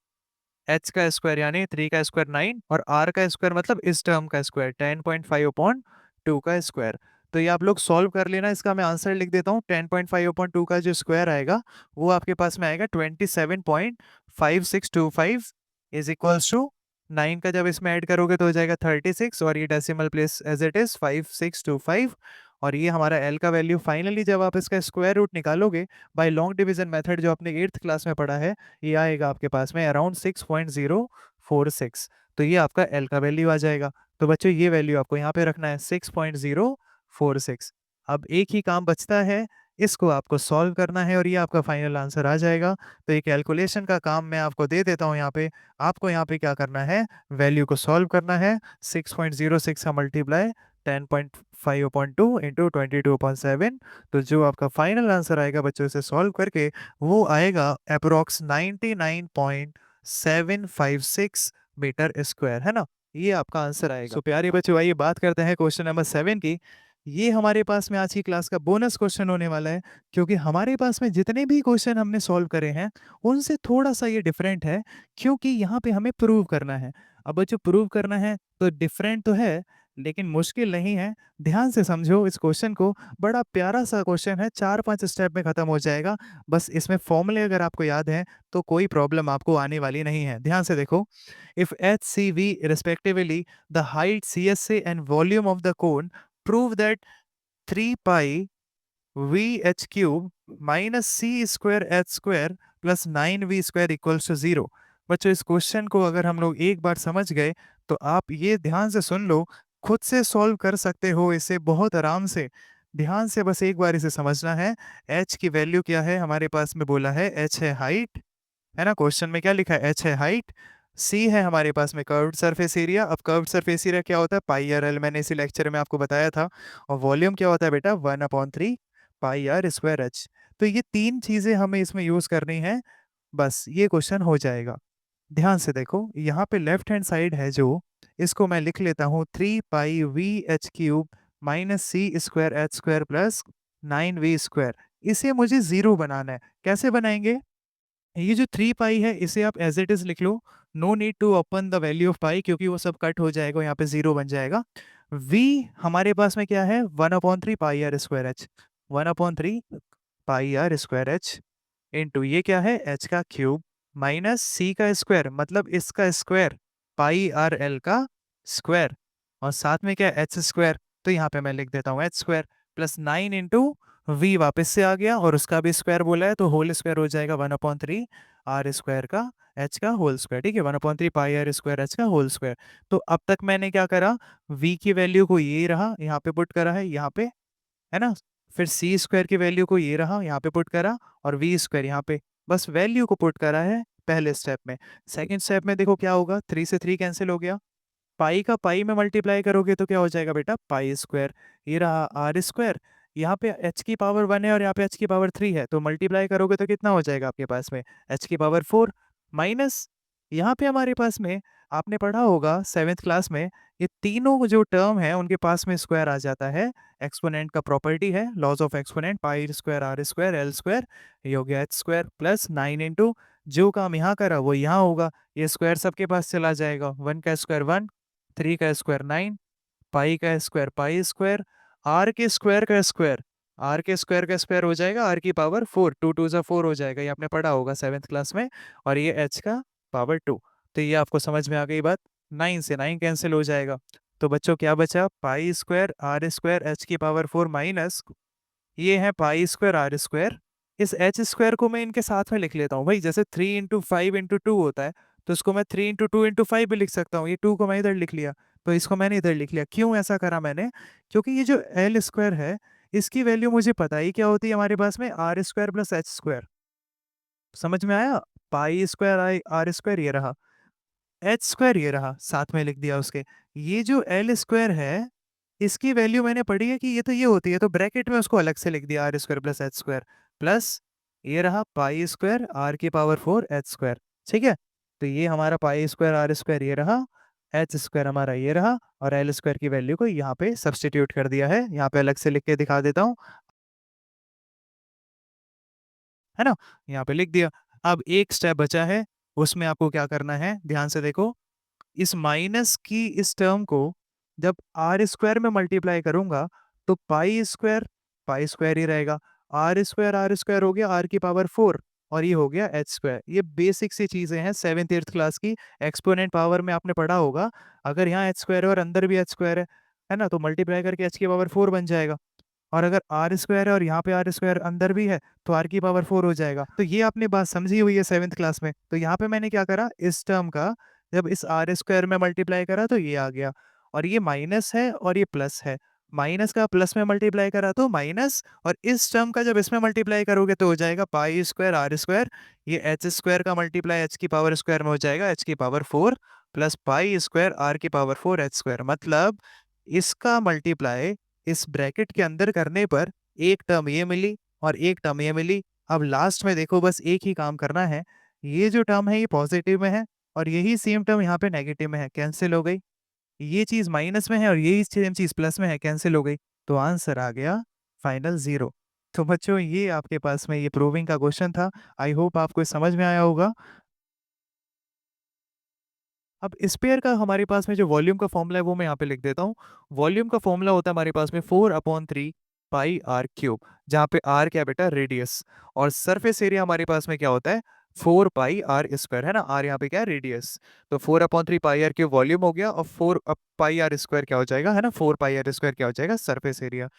H का स्क्वायर यानी 3 का स्क्वायर 9, और आर का स्क्वायर मतलब इस टर्म का स्क्वायर 10.5/2 का स्क्वायर। तो ये आप लोग सॉल्व कर लेना, इसका मैं आंसर लिख देता हूँ। 10.5/2 का जो स्क्वायर आएगा वो आपके पास में आएगा 27.5625 इज इक्वल्स टू 9 का जब इसमें ऐड करोगे तो हो जाएगा 36, और ये decimal place as it is 5625। और ये हमारा एल का वैल्यू फाइनली जब आप इसका स्क्वायर रूट निकालोगे बाय लॉन्ग डिवीजन मेथड जो आपने 8th क्लास में पढ़ा है, ये आएगा आपके पास में अराउंड 6.046। तो ये आपका एल का वैल्यू आ जाएगा। तो बच्चों ये वैल्यू आपको यहाँ पे रखना है 6.046। अब एक ही काम बचता है, इसको आपको सॉल्व करना है और ये आपका फाइनल आंसर आ जाएगा। तो ये कैलकुलेशन का काम मैं आपको दे देता हूँ यहाँ पे। आपको यहाँ पे क्या करना है, वैल्यू को सॉल्व करना है। 6.06 का मल्टीप्लाई 10.5/2 इंटू 22.7। तो जो आपका फाइनल आंसर आएगा बच्चों, इसे सॉल्व करके वो आएगा अप्रोक्स 99.756 मीटर स्क्वायर, है ना। ये आपका आंसर आएगा। सो प्यारे बच्चों, आइए बात करते हैं क्वेश्चन नंबर 7 की। ये हमारे पास में आज की क्लास का बोनस क्वेश्चन होने वाला है, क्योंकि हमारे पास में जितने भी क्वेश्चन हमने सॉल्व करे हैं उनसे थोड़ा सा ये डिफरेंट है, क्योंकि यहाँ पे हमें प्रूव करना है। अब बच्चों प्रूव करना है तो डिफरेंट तो है, लेकिन मुश्किल नहीं है। ध्यान से समझो इस क्वेश्चन को, बड़ा प्यारा सा क्वेश्चन है, 4-5 स्टेप में खत्म हो जाएगा। बस इसमें फॉर्मूले अगर आपको याद है तो कोई प्रॉब्लम आपको आने वाली नहीं है। ध्यान से देखो, if H C V respectively the height C S A and volume of the cone, prove that 3 pi V H cube minus C square H square plus 9v square equals to 0। बच्चों इस क्वेश्चन को अगर हम लोग एक बार समझ गए तो आप ये ध्यान से सुन लो, खुद से सॉल्व कर सकते हो इसे बहुत आराम से। ध्यान से बस एक बार इसे समझना है। h की वैल्यू क्या है हमारे पास में, बोला है h है हाइट, है ना। क्वेश्चन में क्या लिखा है, h है हाइट, c है हमारे पास में कर्व्ड सरफेस एरिया। अब कर्व्ड सरफेस एरिया क्या होता है, पाई आर एल, मैंने इसी लेक्चर में आपको बताया था। और वॉल्यूम क्या होता है बेटा, 1/3 पाई आर स्क्वायर एच। तो ये तीन चीजें हमें इसमें यूज करनी है, बस ये क्वेश्चन हो जाएगा। ध्यान से देखो, यहाँ पे लेफ्ट हैंड साइड है जो, इसको मैं लिख लेता हूँ 3 pi V H cube minus सी square H square plus 9v स्क्वायर। इसे मुझे जीरो बनाना है। कैसे बनाएंगे, ये जो 3 पाई है इसे आप एज इट इज लिख लो, no need to open the value of pi, क्योंकि वो सब कट हो जाएगा, यहाँ पे जीरो बन जाएगा। v हमारे पास में क्या है 1/3 pi r square h, 1/3 pi r square h into ये क्या है h का क्यूब माइनस c का स्क्वायर मतलब इसका स्क्वायर पाई आर एल का स्क्वायर और साथ में क्या है एच स्क्वायर, तो यहाँ पे मैं लिख देता हूँ H square plus 9 into V वापस से आ गया और उसका भी स्क्वायर बोला है तो होल स्क्वायर हो जाएगा 1/3 आर स्क्वायर का एच का होल स्क्वायर, ठीक है 1/3 पाई आर स्क्वायर एच का होल स्क्वायर। तो अब तक मैंने क्या करा, v की वैल्यू को ये रहा यहाँ पे पुट करा है यहाँ पे, है ना, फिर सी स्क्वायर की वैल्यू को ये रहा यहाँ पे पुट करा और वी स्क्वायर यहाँ पे, बस वैल्यू को पुट करा है पहले स्टेप में। सेकंड स्टेप में देखो क्या होगा, 3 से 3 कैंसिल हो गया, पाई का पाई में मल्टीप्लाई करोगे तो क्या हो जाएगा बेटा पाई स्क्वायर, ये रहा आर स्क्वायर, यहाँ पे h की पावर 1 है और यहाँ पे h की पावर 3 है तो मल्टीप्लाई करोगे तो कितना हो जाएगा आपके पास में h की पावर 4 माइनस यहाँ पे हमारे पास में आपने पढ़ा होगा सेवेंथ क्लास में, ये तीनों जो टर्म है उनके पास में स्क्वायर आ जाता है, एक्सपोनेंट का प्रॉपर्टी है laws of exponent, pi square R square L square, ये हो गया एच स्क्वायर प्लस 9 इंटू जो काम यहाँ करा वो यहाँ होगा, ये स्क्वायर सबके पास चला जाएगा, 1 का स्क्वायर 1, 3 का स्क्वायर 9, पाई का स्क्वायर पाई स्क्वायर, आर के स्क्वायर का स्क्वायर, आर के स्क्वायर का स्क्वायर हो जाएगा आर की पावर 4, 2 2 जा 4 हो जाएगा, ये आपने पढ़ा होगा सेवेंथ क्लास में, और ये एच का पावर 2। तो ये आपको समझ में आ गई बात, 9 से 9 कैंसिल हो जाएगा, तो बच्चों क्या बचा pi square R square H की पावर 4 माइनस ये है पाई स्क्वायर आर स्क्वायर, इस एच स्क्वायर को मैं इनके साथ में लिख लेता हूँ भाई, जैसे 3 × 5 × 2 होता है तो इसको मैं 3 × 2 × 5 भी लिख सकता हूँ, ये 2 को मैं इधर लिख लिया तो इसको मैंने इधर लिख लिया, क्यों ऐसा करा मैंने, क्योंकि ये जो एल स्क्वायर है इसकी वैल्यू मुझे पता ही क्या होती है हमारे पास में R square plus H square, समझ में आया, pi square I R square ये रहा, एच स्क्वायर ये रहा साथ में लिख दिया उसके, ये जो एल स्क्वायर है इसकी वैल्यू मैंने पढ़ी है कि ये तो ये होती है तो ब्रैकेट में उसको अलग से लिख दिया R square plus H square plus ये रहा पाई स्क्वायर आर की पावर 4 एच स्क्वायर, ठीक है, तो ये हमारा पाई स्क्वायर आर स्क्वायर ये रहा, एच स्क्वायर हमारा ये रहा और एल स्क्वायर की वैल्यू को यहाँ पे सब्सटीट्यूट कर दिया है, यहाँ पे अलग से लिख के दिखा देता हूँ, है ना, यहाँ पे लिख दिया। अब एक स्टेप बचा है, उसमें आपको क्या करना है ध्यान से देखो, इस माइनस की इस टर्म को जब आर स्क्वायर में मल्टीप्लाई करूंगा तो पाई स्क्वायर ही रहेगा, आर स्क्वायर हो गया आर की पावर 4 और ये हो गया एच स्क्वायर, ये बेसिक सी चीजें हैं सेवेंथ एट्थ क्लास की, एक्सपोनेंट पावर में आपने पढ़ा होगा, अगर यहाँ एच स्क्वायर है और अंदर भी एच स्क्वायर है ना, तो मल्टीप्लाई करके एच की पावर 4 बन जाएगा, और अगर आर स्क्वायर है और यहाँ पे आर स्क्वायर अंदर भी है तो आर की पावर 4 हो जाएगा, तो ये आपने बात समझी हुई है सेवेंथ क्लास में। तो यहाँ पे मैंने क्या करा, इस टर्म का जब इस आर स्क्वायर में मल्टीप्लाई करा तो ये आ गया, और ये माइनस है और ये प्लस है, माइनस का प्लस में मल्टीप्लाई करा तो माइनस, और इस टर्म का जब इसमें मल्टीप्लाई करोगे तो हो जाएगा पाई स्क्वायर आर स्क्वायर, ये एच स्क्वायर का मल्टीप्लाई एच की पावर स्क्वायर में हो जाएगा एच की power 4 plus pi square R की पावर 4 एच स्क्वायर, मतलब इसका मल्टीप्लाई इस ब्रैकेट के अंदर करने पर एक टर्म ये मिली और एक टर्म ये मिली, अब लास्ट में देखो बस एक ही काम करना है, ये जो टर्म है ये पॉजिटिव में है और यही सेम टर्म यहाँ पे नेगेटिव में है, कैंसिल हो गई, ये चीज माइनस में है और यही सेम चीज प्लस में है, कैंसिल हो गई, तो आंसर आ गया फाइनल 0। तो बच्चों ये आपके पास में ये प्रूविंग का क्वेश्चन था, आई होप आपको समझ में आया होगा। अब स्पेयर का हमारे पास में जो वॉल्यूम का फॉर्मूला है वो मैं यहाँ पे लिख देता हूँ, वॉल्यूम का फॉर्मूला होता है हमारे पास में 4/3 पाई आर क्यूब, जहाँ पे आर क्या बेटा रेडियस, और सरफेस एरिया हमारे पास में क्या होता है 4 पाई आर स्क्वायर, है ना, आर यहाँ पे क्या है रेडियस, तो 4/3 पाई आर क्यूब वॉल्यूम हो गया और 4 पाई आर स्क्वायर क्या हो जाएगा, है ना, 4 पाई आर स्क्वायर क्या हो जाएगा सरफेस एरिया।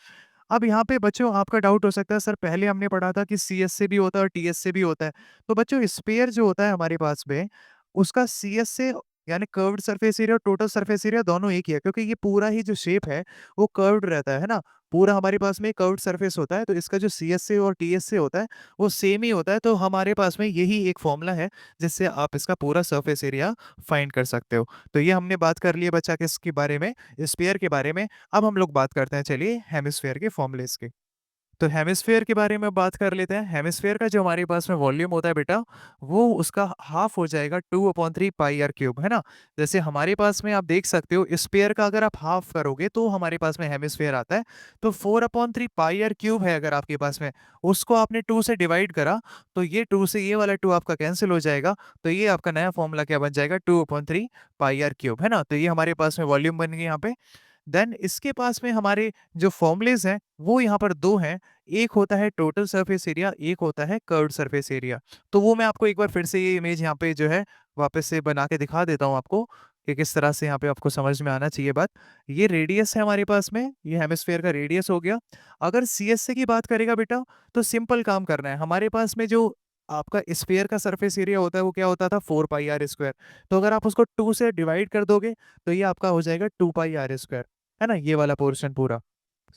अब यहाँ पे बच्चों आपका डाउट हो सकता है सर पहले हमने पढ़ा था कि सी एस से भी होता है और टी एस से भी होता है, तो बच्चों स्पेयर जो होता है हमारे पास में उसका सी एस से यानी कर्व्ड सरफेस एरिया और टोटल सरफेस एरिया दोनों एक ही है, क्योंकि ये पूरा ही जो शेप है वो कर्व्ड रहता है ना, पूरा हमारे पास में कर्व्ड सरफेस होता है, तो इसका जो सी एस से और टी एस से होता है वो सेम ही होता है, तो हमारे पास में यही एक फॉर्मूला है जिससे आप इसका पूरा सरफेस एरिया फाइंड कर सकते हो। तो ये हमने बात कर ली है बच्चा किसके बारे में, स्पेयर के बारे में। अब हम लोग बात करते हैं चलिए हेमिस्फेयर के फॉर्मूलेस की। तो हेमिस्फेयर के बारे में बात कर लेते हैं, हेमिस्फेयर का जो हमारे पास में वॉल्यूम होता है बेटा वो उसका हाफ हो जाएगा 2/3 पाई आर क्यूब, है ना, जैसे हमारे पास में आप देख सकते हो स्पेयर का अगर आप हाफ करोगे तो हमारे पास में हेमिस्फेयर आता है, तो 4/3 पाई आर क्यूब है अगर आपके पास में, उसको आपने 2 से डिवाइड करा तो ये 2 से ये वाला 2 आपका कैंसिल हो जाएगा, तो ये आपका नया फॉर्मूला क्या बन जाएगा 2/3 पाई आर क्यूब, है ना, तो ये हमारे पास में वॉल्यूम बन गई यहाँ पे। देन इसके पास में हमारे जो फॉर्मूलेज़ हैं, वो यहाँ पर 2 हैं। एक होता है टोटल सरफेस एरिया, एक होता है कर्व्ड सरफेस एरिया। तो वो मैं आपको एक बार फिर से ये इमेज यहाँ पे जो है वापस से बना के दिखा देता हूँ आपको, कि किस तरह से यहाँ पे आपको समझ में आना चाहिए बात। ये रेडियस है हमारे पास में, ये हेमिस्फीयर का रेडियस हो गया। अगर सीएसए की बात करेगा बेटा, तो सिंपल काम करना है। हमारे पास में जो आपका स्फीयर का सरफेस एरिया होता है, वो क्या होता था 4 पाई आर स्क्वायर। तो अगर आप उसको 2 से डिवाइड कर दोगे, तो ये आपका हो जाएगा 2 पाई आर स्क्वायर, है ना? ये वाला पोर्शन पूरा।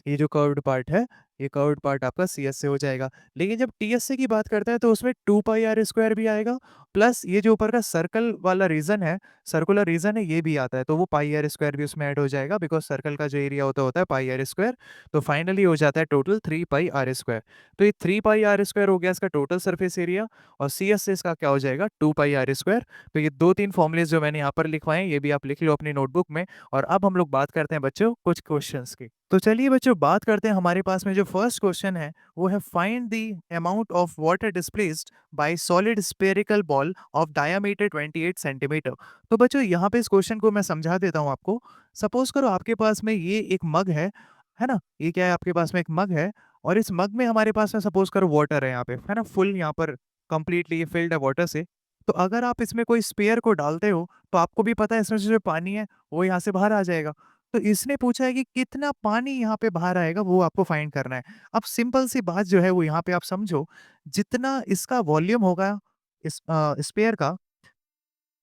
ये जो कर्व्ड पार्ट है, ये कर्व्ड पार्ट आपका सीएस से हो जाएगा। लेकिन जब टीएसए की बात करते हैं, तो उसमें 2 पाई आर स्क्वायर भी आएगा, प्लस ये जो ऊपर का सर्कल वाला रीजन है, सर्कुलर रीजन है, ये भी आता है। तो वो पाई आर स्क्वायर भी उसमें ऐड हो जाएगा, बिकॉज सर्कल का जो एरिया होता है पाई आर स्क्वायर। तो फाइनली हो जाता है टोटल 3 पाई आर स्क्वायर। तो ये 3 पाई आर स्क्वायर हो गया इसका टोटल सरफेस एरिया, और सीएस से इसका क्या हो जाएगा 2 पाई आर स्क्वायर। तो ये 2-3 फॉर्मूलेज जो मैंने यहाँ पर लिखवाए हैं, ये भी आप लिख लो अपनी नोटबुक में। और अब हम लोग बात करते हैं बच्चों कुछ क्वेश्चंस की। तो चलिए बच्चों बात करते हैं, हमारे पास में जो फर्स्ट क्वेश्चन है, वो है find the amount of water displaced by solid spherical ball of diameter 28 centimetre. तो बच्चों यहाँ पे इस क्वेश्चन को मैं समझा देता हूँ आपको। सपोज करो आपके पास में ये एक मग है ना? ये क्या है, आपके पास में एक मग है, और इस मग में हमारे पास में सपोज करो वाटर है यहाँ पे, है ना? फुल यहाँ पर कंप्लीटली ये फिल्ड है वाटर से। तो अगर आप इसमें कोई स्पेयर को डालते हो, तो आपको भी पता है इसमें से जो पानी है वो यहाँ से बाहर आ जाएगा। तो इसने पूछा है कि कितना पानी यहाँ पे बाहर आएगा, वो आपको फाइंड करना है। अब सिंपल सी बात जो है वो यहाँ पे आप समझो, जितना इसका वॉल्यूम होगा इस स्पेयर का,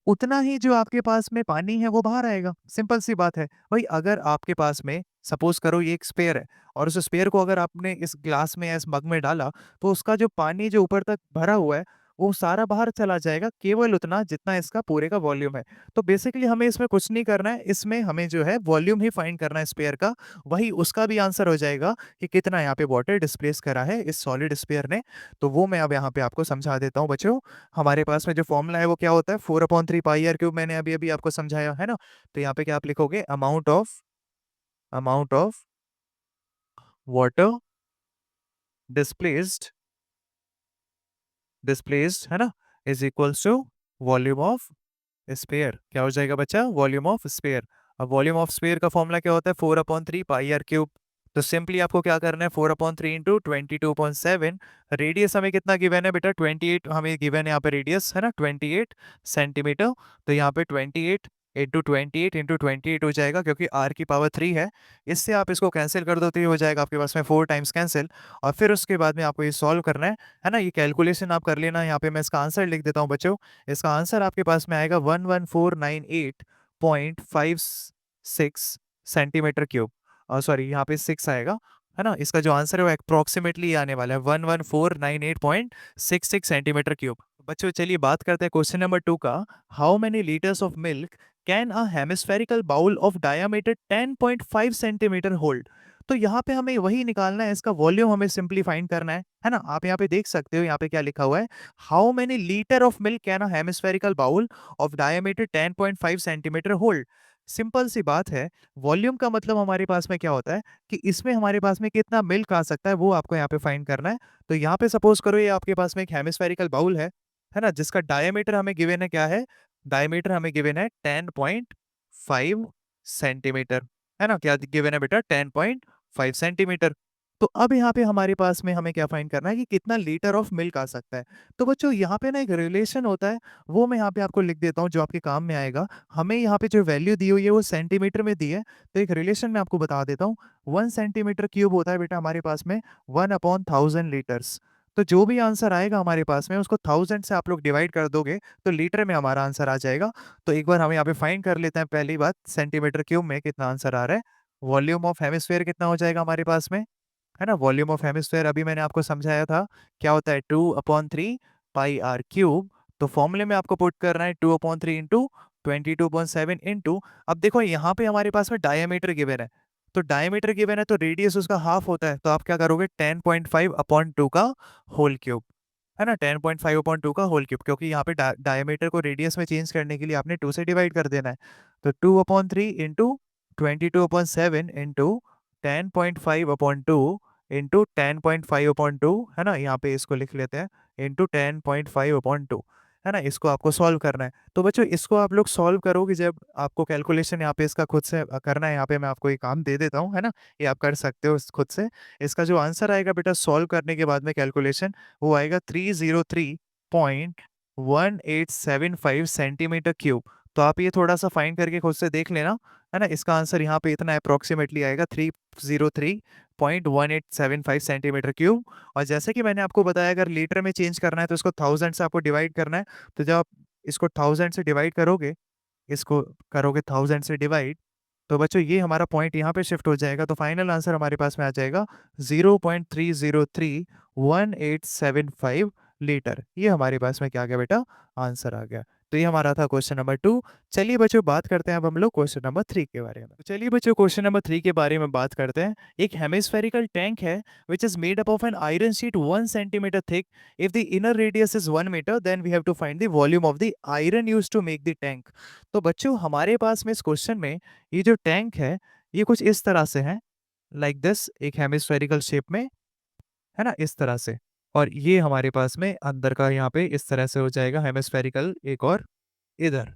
उतना ही जो आपके पास में पानी है वो बाहर आएगा। सिंपल सी बात है। भाई अगर आपके पास में सपोज़ करो ये एक स्पेयर है, और उस स्पेयर को अगर आपने इस ग्लास में या इस मग में डाला, तो उसका जो पानी जो ऊपर तक भरा हुआ है, वो सारा बाहर चला जाएगा, केवल उतना जितना इसका पूरे का वॉल्यूम है। तो बेसिकली हमें इसमें कुछ नहीं करना है, इसमें हमें जो है वॉल्यूम ही फाइंड करना है स्पेयर का। वही उसका भी आंसर हो जाएगा कि कितना यहाँ पे वाटर डिस्प्लेस करा है इस सॉलिड स्पेयर ने। तो वो मैं अब यहाँ पे आपको समझा देता हूँ बच्चों। हमारे पास में जो फॉर्मूला है वो क्या होता है, 4/3 पाई आर क्यूब, मैंने अभी-अभी आपको समझाया, है ना? तो यहाँ पे क्या आप लिखोगे, amount of water displaced displaced, है ना? Is equals to volume of sphere. क्या हो जाएगा बच्चा? Volume of sphere. अब वॉल्यूम ऑफ स्फीयर का फॉर्मूला क्या होता है, 4/3 पाई आर क्यूब। तो सिंपली आपको क्या करना है, 4/3 इंटू 22.7। रेडियस हमें कितना गिवन है बेटा, 28 हमें गिवन है यहाँ पे रेडियस, है ना? 28 सेंटीमीटर। तो यहाँ पे 28 इंटू 28 इंटू 28 हो जाएगा, क्योंकि आर की पावर 3 है। इससे आप इसको कैंसिल कर दो, तो ये हो जाएगा आपके पास में 4 टाइम्स कैंसिल। और फिर उसके बाद में आपको ये सॉल्व करना है ना? ये कैलकुलेशन आप कर लेना। यहाँ पे मैं इसका आंसर लिख देता हूँ बच्चों। इसका आंसर आपके पास में आएगा 11498.56 सेंटीमीटर क्यूब। सॉरी, यहाँ पे 6 आएगा, है ना? इसका जो आंसर है वो अप्रोक्सीमेटली आने वाला है 11498.66 सेंटीमीटर क्यूब। बच्चों चलिए बात करते हैं क्वेश्चन नंबर 2 का। How many litres of milk can a hemispherical bowl of diameter 10.5 centimetre hold? तो यहाँ पे हमें वही निकालना है, इसका वॉल्यूम हमें सिंपली फाइंड करना है ना? आप यहाँ पे देख सकते हो, यहाँ पे क्या लिखा हुआ है, how many litre of milk can a hemispherical bowl of diameter 10.5 centimetre hold? Simple सी बात है। वॉल्यूम का मतलब हमारे पास में क्या होता है, कि इसमें हमारे पास में कितना मिल्क आ सकता है, वो आपको यहाँ पे फाइंड करना है। तो यहाँ पे सपोज करो ये आपके पास में एक हेमिस्फेरिकल बाउल है ना? जिसका डायमीटर हमें गिवन है, क्या है, डायमीटर हमें गिवन है 10.5 सेंटीमीटर, है ना? क्या गिवन है बेटा, 10.5 सेंटीमीटर। तो अब यहाँ पे हमारे पास में हमें क्या फाइंड करना है, कि कितना लीटर ऑफ मिल्क आ सकता है। तो बच्चों यहाँ पे ना एक रिलेशन होता है, वो मैं यहाँ पे आपको लिख देता हूँ, जो आपके काम में आएगा। हमें यहाँ पे जो वैल्यू दी हुई है वो सेंटीमीटर में दी है, तो एक रिलेशन मैं आपको बता देता हूँ। 1 सेंटीमीटर क्यूब होता है बेटा हमारे पास में 1/1000 लीटर्स। तो जो भी आंसर आएगा हमारे पास में, उसको 1000 से आप लोग डिवाइड कर दोगे, तो लीटर में हमारा आंसर आ जाएगा। तो एक बार हम यहाँ पे फाइंड कर लेते हैं, पहली बात सेंटीमीटर क्यूब में कितना आंसर आ रहा है। वॉल्यूम ऑफ हेमिस्फीयर कितना हो जाएगा हमारे पास में, है ना? वॉल्यूम ऑफ हेमिस्फीयर अभी मैंने आपको समझाया था, क्या होता है, 2/3 पाई आर क्यूब। तो फॉर्मूले में आपको पुट करना है 2/3 इंटू 22.7 इंटू, अब देखो यहाँ पे हमारे पास में डायमीटर गिवन है, तो डायमीटर गिवन है तो रेडियस उसका हाफ होता है, तो आप क्या करोगे, 10.5/2 का होल क्यूब, है ना? 10.5/2 का होल क्यूब, क्योंकि यहाँ पे डायमीटर को रेडियस में चेंज करने के लिए आपने 2 से डिवाइड कर देना है। तो 2/3 इंटू 22.7 इंटू 10.5/2 इंटू 10.5/2, है ना? यहाँ पे इसको लिख लेते हैं, इंटू 10.5/2। है ना? इसको आपको सॉल्व करना है। तो बच्चों इसको आप लोग सॉल्व करोगे जब आपको कैलकुलेशन यहाँ पे इसका खुद से करना है, यहाँ पे मैं आपको ये काम दे देता हूँ, है ना? ये आप कर सकते हो खुद से। इसका जो आंसर आएगा बेटा सॉल्व करने के बाद में कैलकुलेशन, वो आएगा 303.1875 सेंटीमीटर क्यूब। तो आप ये थोड़ा-सा फाइंड करके खुद से देख लेना, है ना? इसका आंसर यहाँ पे इतना अप्रॉक्सिमेटली आएगा 303.1875 सेंटीमीटर क्यूब। और जैसे कि मैंने आपको बताया अगर लीटर में चेंज करना है तो इसको 1000 से आपको डिवाइड करना है। तो जब आप इसको 1000 से डिवाइड करोगे, इसको करोगे 1000 से डिवाइड, तो बच्चों ये हमारा पॉइंट यहाँ पे शिफ्ट हो जाएगा। तो फाइनल आंसर हमारे पास में आ जाएगा 0.3031875 लीटर। ये हमारे पास में क्या आ गया बेटा, आंसर आ गया। तो ये हमारा था क्वेश्चन नंबर 2। चलिए बच्चों बात करते हैं अब हम लोग क्वेश्चन नंबर 3 के बारे में। तो चलिए बच्चों क्वेश्चन नंबर 3 के बारे में बात करते हैं। एक हेमिस्फेरिकल टैंक है which is made up of an iron sheet 1 centimeter thick. If the inner radius is 1 meter, then we have to find the volume of the iron used to make the tank. तो बच्चों हमारे पास में इस क्वेश्चन में ये जो टैंक है, ये कुछ इस तरह से है, लाइक दिस, एक हेमिस्फेरिकल शेप में, है ना? इस तरह से। और ये हमारे पास में अंदर का यहाँ पे इस तरह से हो जाएगा हेमिस्फेरिकल, एक और इधर।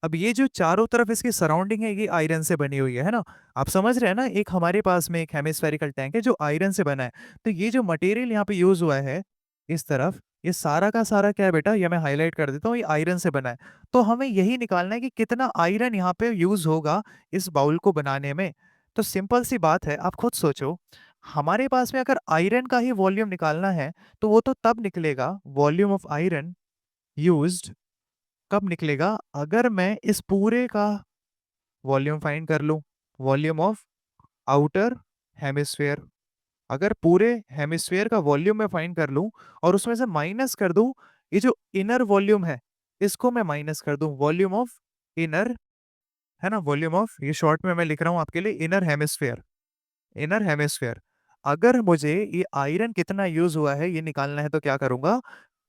अब ये जो चारों तरफ इसकी सराउंडिंग है ये आयरन से बनी हुई है ना? आप समझ रहे हैं ना? एक हमारे पास में एक हेमिस्फेरिकल टैंक है जो आयरन से बना है। तो ये जो मटेरियल यहाँ पे यूज़ हुआ है इस तरफ, ये सारा का सारा क्या है बेटा, ये मैं हाइलाइट कर देता हूँ, ये आयरन से बना है। तो हमें यही निकालना है कि कितना आयरन यहाँ पे यूज़ होगा इस बाउल को बनाने में। तो सिंपल सी बात है, आप खुद सोचो, हमारे पास में अगर आयरन का ही वॉल्यूम निकालना है, तो वो तो तब निकलेगा, वॉल्यूम ऑफ आयरन यूज्ड कब निकलेगा, अगर मैं इस पूरे का वॉल्यूम फाइंड कर लूं, वॉल्यूम ऑफ आउटर हेमिस्फेयर। अगर पूरे हेमिस्फेयर का वॉल्यूम मैं फाइंड कर लूं और उसमें से माइनस कर दूं ये जो इनर वॉल्यूम है, इसको मैं माइनस कर दूं, वॉल्यूम ऑफ इनर, है ना? वॉल्यूम ऑफ, ये शॉर्ट में मैं लिख रहा हूं आपके लिए, इनर हेमिस्फेयर। इनर हेमिस्फेयर, अगर मुझे ये आयरन कितना यूज हुआ है ये निकालना है तो क्या करूंगा,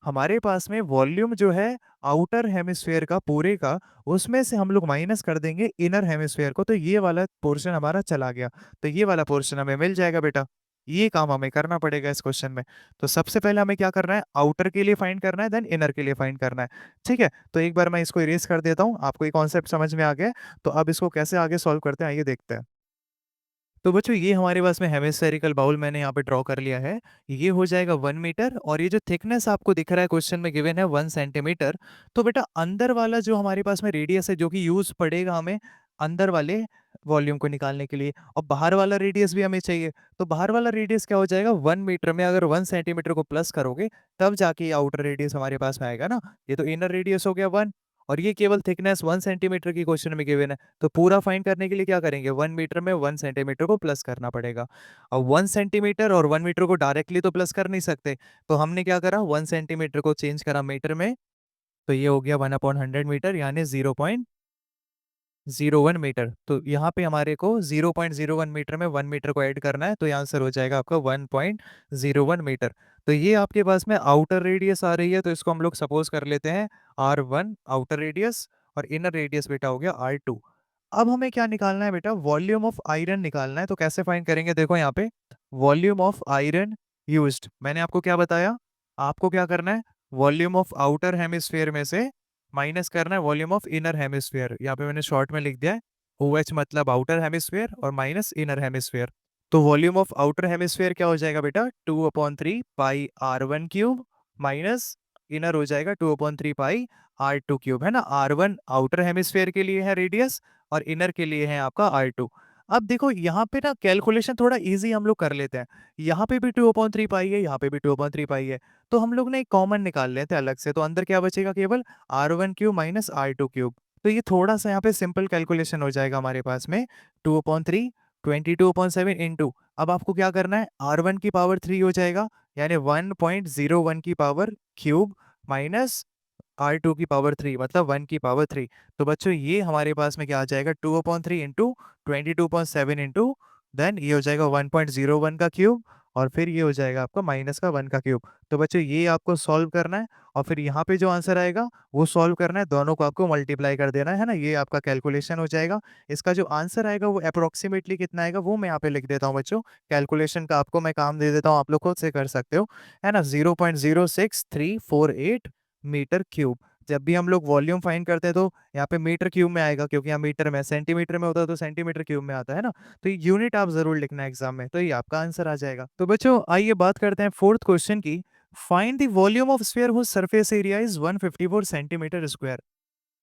हमारे पास में वॉल्यूम जो है आउटर हेमिस्फेयर का पूरे का, उसमें से हम लोग माइनस कर देंगे इनर हेमिस्फेयर को, तो ये वाला पोर्शन हमारा चला गया। तो ये वाला पोर्शन हमें मिल जाएगा बेटा। ये काम हमें करना पड़ेगा इस क्वेश्चन में। तो सबसे पहले हमें क्या करना है, आउटर के लिए फाइंड करना है, देन इनर के लिए फाइंड करना है। ठीक है, तो एक बार मैं इसको इरेज कर देता हूँ, आपको ये कॉन्सेप्ट समझ में आ गया है। तो अब इसको कैसे आगे सॉल्व करते हैं आइए देखते हैं। तो बच्चों ये हमारे पास में हेमिस्फेरिकल बाउल मैंने यहाँ पे ड्रॉ कर लिया है। ये हो जाएगा 1 मीटर और ये जो थिकनेस आपको दिख रहा है क्वेश्चन में गिवन है 1 सेंटीमीटर। तो बेटा अंदर वाला जो हमारे पास में रेडियस है जो कि यूज पड़ेगा हमें अंदर वाले वॉल्यूम को निकालने के लिए, और बाहर वाला रेडियस भी हमें चाहिए। तो बाहर वाला रेडियस क्या हो जाएगा, 1 मीटर में अगर 1 सेंटीमीटर को प्लस करोगे तब जाके ये आउटर रेडियस हमारे पास में आएगा ना। ये तो इनर रेडियस हो गया 1, और ये केवल थिकनेस 1 सेंटीमीटर की क्वेश्चन में गिवन है। तो पूरा फाइंड करने के लिए क्या करेंगे, 1 मीटर में 1 सेंटीमीटर को प्लस करना पड़ेगा। अब 1 सेंटीमीटर और 1 मीटर को डायरेक्टली तो प्लस कर नहीं सकते, तो हमने क्या करा, 1 सेंटीमीटर को चेंज करा मीटर में, तो ये हो गया 1/100 मीटर, यानी 0.01 मीटर। तो यहाँ पे हमारे को 0.01 मीटर में 1 मीटर को ऐड करना है, तो ये आंसर हो जाएगा आपका 1.01 मीटर। तो ये आपके पास में आउटर रेडियस आ रही है, तो इसको हम लोग सपोज कर लेते हैं R1 आउटर रेडियस, और इनर रेडियस बेटा हो गया R2। अब हमें क्या निकालना है बेटा, वॉल्यूम ऑफ आयरन निकालना है। तो कैसे फाइंड करेंगे, देखो यहाँ पे वॉल्यूम ऑफ आयरन यूज्ड, मैंने आपको क्या बताया, आपको क्या करना है, वॉल्यूम ऑफ आउटर हेमिस्फेयर में से माइनस करना है वॉल्यूम ऑफ इनर हेमिस्फेयर। यहाँ पे मैंने शॉर्ट में लिख दिया है OH मतलब आउटर हेमिस्फेयर और माइनस इनर हेमिस्फेयर। तो वॉल्यूम ऑफ आउटर हेमिस्फेयर क्या हो जाएगा बेटा, 2/3 पाई R1 क्यूब, माइनस इनर हो जाएगा 2/3 पाई R2 क्यूब, है ना। R1 आउटर हेमिस्फेयर के लिए है रेडियस, और इनर के लिए है आपका R2। अब देखो यहाँ पे ना कैलकुलेशन थोड़ा इजी हम लोग कर लेते हैं। यहाँ पे भी 2/3 पाई है, यहाँ पे भी 2/3 पाई है, तो हम लोग ने एक कॉमन निकाल लेते हैं अलग से। तो अंदर क्या बचेगा, केवल R1 cube minus R2 cube. तो ये थोड़ा सा यहाँ पे सिंपल कैलकुलेशन हो जाएगा हमारे पास में, 2/3 22/7 इंटू, अब आपको क्या करना है, R1 की पावर 3 हो जाएगा, यानी 1.01 की पावर क्यूब, माइनस R2 की पावर 3 मतलब 1 की पावर 3। तो बच्चों ये हमारे पास में क्या आ जाएगा, 2/3 इंटू 22/7 इंटू, देन ये हो जाएगा 1.01 का क्यूब, और फिर ये हो जाएगा आपका माइनस का 1 का क्यूब। तो बच्चों ये आपको सॉल्व करना है, और फिर यहाँ पे जो आंसर आएगा वो सॉल्व करना है, दोनों को आपको मल्टीप्लाई कर देना है ना। ये आपका कैलकुलेशन हो जाएगा। इसका जो आंसर आएगा वो अप्रोक्सीमेटली कितना आएगा वो मैं यहाँ पे लिख देता हूँ बच्चों। कैलकुलेशन का आपको मैं काम दे देता हूँ, आप लोग खुद से कर सकते हो, है ना। 0.06348 मीटर क्यूब। जब भी हम लोग वॉल्यूम फाइंड करते हैं तो यहाँ पे मीटर क्यूब में आएगा, क्योंकि यहाँ मीटर में, सेंटीमीटर में होता तो सेंटीमीटर क्यूब में आता है ना। तो ये यूनिट आप जरूर लिखना एग्जाम में, तो ये आपका आंसर आ जाएगा। तो बच्चों आइए बात करते हैं फोर्थ क्वेश्चन की। Find the volume of sphere whose surface area is 154 centimetre square.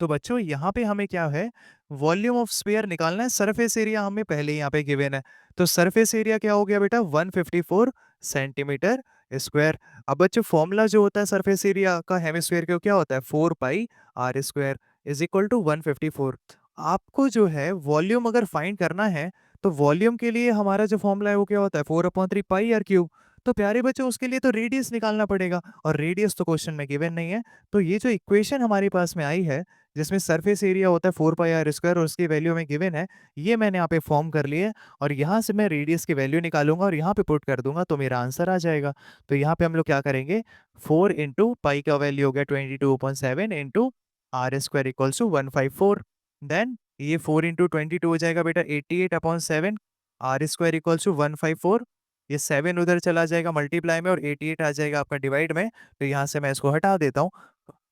तो बच्चों यहाँ पे हमें क्या है, वॉल्यूम ऑफ स्फीयर निकालना है, सरफेस एरिया हमें पहले ही यहाँ पे गिवन है। तो सरफेस एरिया क्या हो गया बेटा, 154 सेंटीमीटर स्क्वायर। अब बच्चों फॉर्मूला जो होता है सरफेस एरिया का हेमिस्फीयर का क्या होता है, 4 pi r square is equal to 154। आपको जो है वॉल्यूम अगर फाइंड करना है, तो वॉल्यूम के लिए हमारा जो फॉर्मूला है वो क्या होता है, 4/3 पाई आर क्यूब। तो प्यारे बच्चों उसके लिए तो रेडियस निकालना पड़ेगा, और रेडियस तो क्वेश्चन में गिवन नहीं है। तो ये जो इक्वेशन हमारे पास में आई है, जिसमें सरफेस एरिया होता है 4 पाई आर स्क्वायर और उसकी वैल्यू में गिवन है, ये मैंने यहाँ पे फॉर्म कर लिए है। और यहाँ से मैं रेडियस की वैल्यू निकालूंगा और यहाँ पे पुट कर दूंगा, तो मेरा आंसर आ जाएगा। तो यहाँ पे हम लोग क्या करेंगे, 4 इंटू पाई का वैल्यू हो गया 22.7 into R square equals to 154। Then ये 4 इंटू 22 हो जाएगा बेटा 88/7, आर स्क्वायर इक्वल्स टू 154। ये 7 उधर चला जाएगा मल्टीप्लाई में, और 88 आ जाएगा आपका डिवाइड में। तो यहाँ से मैं इसको हटा देता हूँ।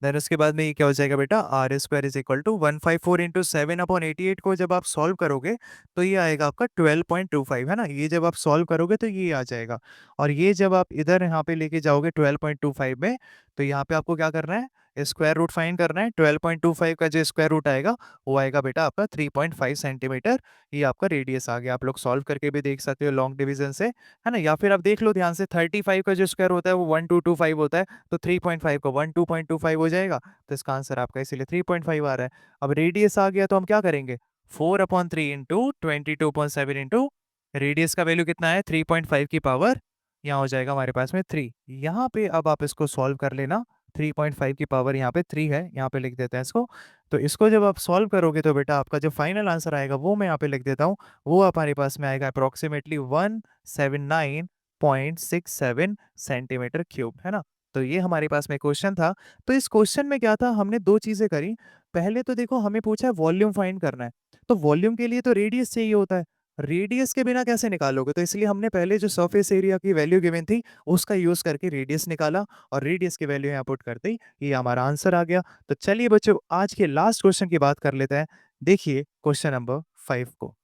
देन उसके बाद में ये क्या हो जाएगा बेटा, R square is equal to 154 into 7/88 को जब आप सॉल्व करोगे तो ये आएगा आपका 12.25, है ना। ये जब आप सॉल्व करोगे तो ये आ जाएगा। और ये जब आप इधर यहाँ पे लेके जाओगे 12.25 में, तो यहाँ पे आपको क्या करना है, स्क्वायर रूट फाइंड करना है। 12.25 का जो स्क्वायर रूट आएगा वो आएगा बेटा आपका 3.5 सेंटीमीटर। ये आपका रेडियस आ गया। आप लोग सॉल्व करके भी देख सकते हो लॉन्ग डिवीजन से, है ना। या फिर आप देख लो ध्यान से, 35 का जो स्क्वायर होता है वो 1225 होता है, तो 3.5 को 12.25 हो जाएगा। तो इसका आंसर आपका इसीलिए 3.5 आ रहा है। अब रेडियस आ गया तो हम क्या करेंगे, 4/3 इंटू 22.7 इंटू रेडियस का वैल्यू कितना है, 3.5 की पावर, यहाँ हो जाएगा हमारे पास में 3। यहाँ पे अब आप इसको सॉल्व कर लेना। 3.5 की पावर यहाँ पे 3 है, यहाँ पे लिख देते हैं इसको। तो इसको जब आप सॉल्व करोगे तो बेटा आपका जो फाइनल आंसर आएगा वो मैं यहाँ पे लिख देता हूँ। वो हमारे पास में आएगा अप्रोक्सीमेटली 179.67 सेंटीमीटर क्यूब, है ना। तो ये हमारे पास में क्वेश्चन था। तो इस क्वेश्चन में क्या था, हमने दो चीजें करी। पहले तो देखो हमें पूछा है वॉल्यूम फाइंड करना है, तो वॉल्यूम के लिए तो रेडियस चाहिए होता है। रेडियस के बिना कैसे निकालोगे, तो इसलिए हमने पहले जो सरफेस एरिया की वैल्यू गिवन थी उसका यूज करके रेडियस निकाला, और रेडियस की वैल्यू यहाँ पुट करते ही ये हमारा आंसर आ गया। तो चलिए बच्चों आज के लास्ट क्वेश्चन की बात कर लेते हैं। देखिए क्वेश्चन नंबर 5 को।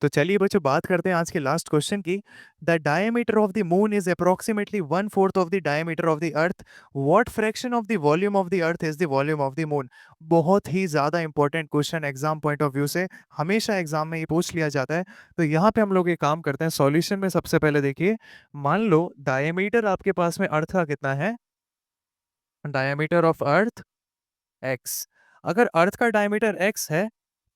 तो चलिए बच्चों बात करते हैं आज के लास्ट क्वेश्चन की। The diameter of the moon is approximately 1/4 of the diameter of the earth. What fraction of the volume of the earth is the volume of the moon. बहुत ही ज्यादा important question exam point of view से, हमेशा एग्जाम में ये पूछ लिया जाता है। तो यहाँ पे हम लोग ये काम करते हैं सॉल्यूशन में। सबसे पहले देखिए, मान लो डायमीटर आपके पास में अर्थ का कितना है, डायमीटर ऑफ अर्थ एक्स। अगर अर्थ का डायमीटर एक्स है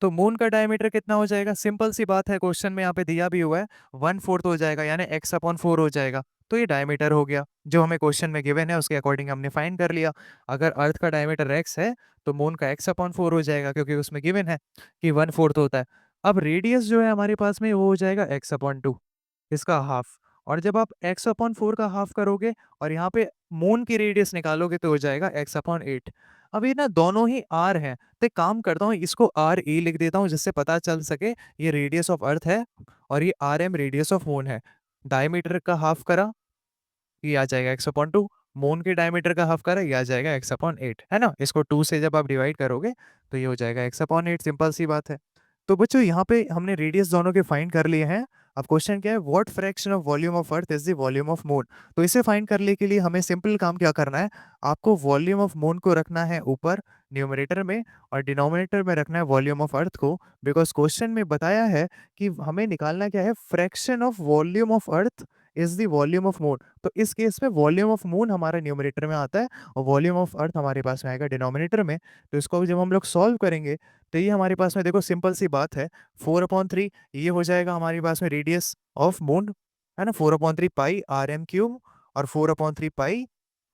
तो मून का डायमीटर कितना हो जाएगा, सिंपल सी बात है, क्वेश्चन में यहाँ पे दिया भी हुआ है, 1/4 हो जाएगा, यानी x/4 हो जाएगा। तो ये डायमीटर हो गया जो हमें क्वेश्चन में गिवन है, उसके अकॉर्डिंग हमने फाइंड कर लिया। अगर अर्थ का डायमीटर x है तो मून का x/4 हो जाएगा, क्योंकि उसमें गिवन है कि 1/4 होता है। अब रेडियस जो है हमारे पास में वो हो जाएगा x/2, इसका हाफ। और जब आप x/4 का हाफ करोगे और यहाँ पे मून की रेडियस निकालोगे तो हो जाएगा x/8। अब ये ना दोनों ही आर हैं, तो एक काम करता हूँ इसको आर ई लिख देता हूँ, जिससे पता चल सके ये रेडियस ऑफ अर्थ है और ये R M radius of moon है। डायमीटर का हाफ करा, ये आ जाएगा x/2। मून के डायमीटर का हाफ करा, ये आ जाएगा x/8, है ना। इसको 2 से जब आप डिवाइड करोगे तो ये हो जाएगा x/8, सिंपल सी बात है। तो बच्चों यहाँ पे हमने रेडियस दोनों के फाइंड कर लिए हैं। अब क्वेश्चन क्या है, what fraction of volume of earth is the volume of moon. तो इसे फाइंड करने के लिए हमें सिंपल काम क्या करना है, आपको वॉल्यूम ऑफ मून को रखना है ऊपर न्यूमरेटर में, और डिनोमिनेटर में रखना है वॉल्यूम ऑफ अर्थ को। बिकॉज क्वेश्चन में बताया है कि हमें निकालना क्या है, fraction of volume of earth is the volume of moon. तो इस केस में वॉल्यूम ऑफ मून हमारा न्यूमरेटर में आता है और वॉल्यूम ऑफ अर्थ हमारे पास में आएगा डिनोमिनेटर में। तो इसको जब हम लोग सॉल्व करेंगे तो ये हमारे पास में देखो सिंपल सी बात है, 4/3 ये हो जाएगा हमारे पास में रेडियस ऑफ मून, है ना। 4/3 पाई आर एम क्यूब और 4/3 पाई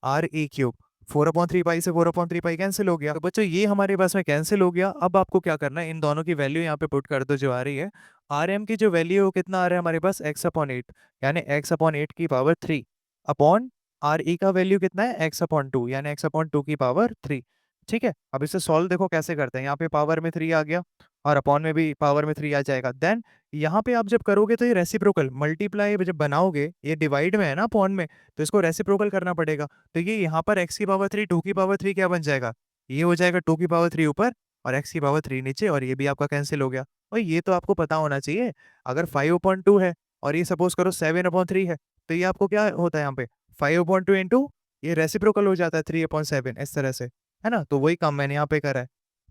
आर ए क्यूब। 4/3 पाई से 4/3 पाई कैंसिल हो गया, तो बच्चों ये हमारे पास में कैंसिल हो गया। अब आपको क्या करना है, इन दोनों की वैल्यू यहाँ पे पुट कर दो जो आ रही है। आर एम की जो वैल्यू है वो कितना आ रहा है हमारे पास, x/8, यानी x/8 की पावर 3 अपॉन आर ई का वैल्यू कितना है x/2, यानी x/2 की पावर 3। ठीक है, अब इसे सॉल्व देखो कैसे करते हैं। यहाँ पे पावर में 3 आ गया, और अपॉन में भी पावर में 3 आ जाएगा। देन यहाँ पे आप जब करोगे तो ये रेसिप्रोकल मल्टीप्लाई जब बनाओगे, ये डिवाइड में है ना अपॉन में, तो इसको रेसिप्रोकल करना पड़ेगा। तो ये यहाँ पर x की पावर 3 2 की पावर 3 क्या बन जाएगा? ये हो जाएगा 2 की पावर 3 ऊपर और x की पावर 3 नीचे और ये भी आपका कैंसल हो गया। और ये तो आपको पता होना चाहिए। अगर 5/2 है और ये सपोज़ करो 7/3 है, तो ये आपको क्या होता है यहाँ पे 5/2 इंटू ये रेसिप्रोकल हो जाता है 3/7 इस तरह से, है ना? तो वही काम मैंने यहाँ पे करा है।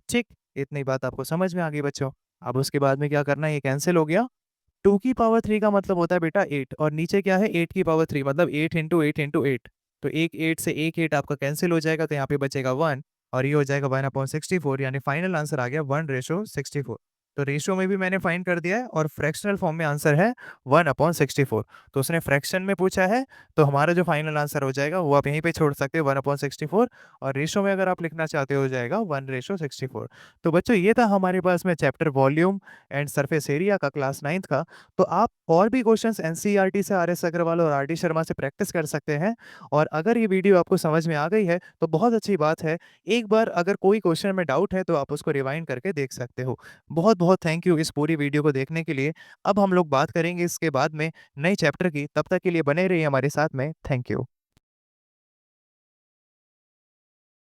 ठीक, इतनी बात आपको समझ में आ गई बच्चों। अब उसके बाद में क्या करना है, ये कैंसल हो गया। 2 की पावर 3 का मतलब होता है बेटा 8 और नीचे क्या है 8 की पावर 3 मतलब 8 इंटू 8 इंटू 8। तो एक 8 से एक 8 आपका कैंसल हो जाएगा तो यहाँ पे बचेगा 1 और ये हो जाएगा 1/64 यानी फाइनल आंसर आ गया 1/64। तो रेशियो में भी मैंने फाइंड कर दिया है और फ्रैक्शनल फॉर्म में आंसर है 1/64। तो उसने फ्रैक्शन में पूछा है तो हमारा जो फाइनल आंसर हो जाएगा वो आप यहीं पे छोड़ सकते हो 1/64 और रेशियो में अगर आप लिखना चाहते हो जाएगा 1/64। तो बच्चों ये था हमारे पास में chapter volume and surface area का क्लास 9th का। तो आप और भी क्वेश्चंस एनसीईआरटी से आर एस अग्रवाल और आर डी शर्मा से प्रैक्टिस कर सकते हैं। और अगर ये वीडियो आपको समझ में आ गई है तो बहुत अच्छी बात है। एक बार अगर कोई क्वेश्चन में डाउट है तो आप उसको रिवाइंड करके देख सकते हो। बहुत बहुत थैंक यू इस पूरी वीडियो को देखने के लिए। अब हम लोग बात करेंगे इसके बाद में नए चैप्टर की, तब तक के लिए बने रहिए हमारे साथ में। Thank you.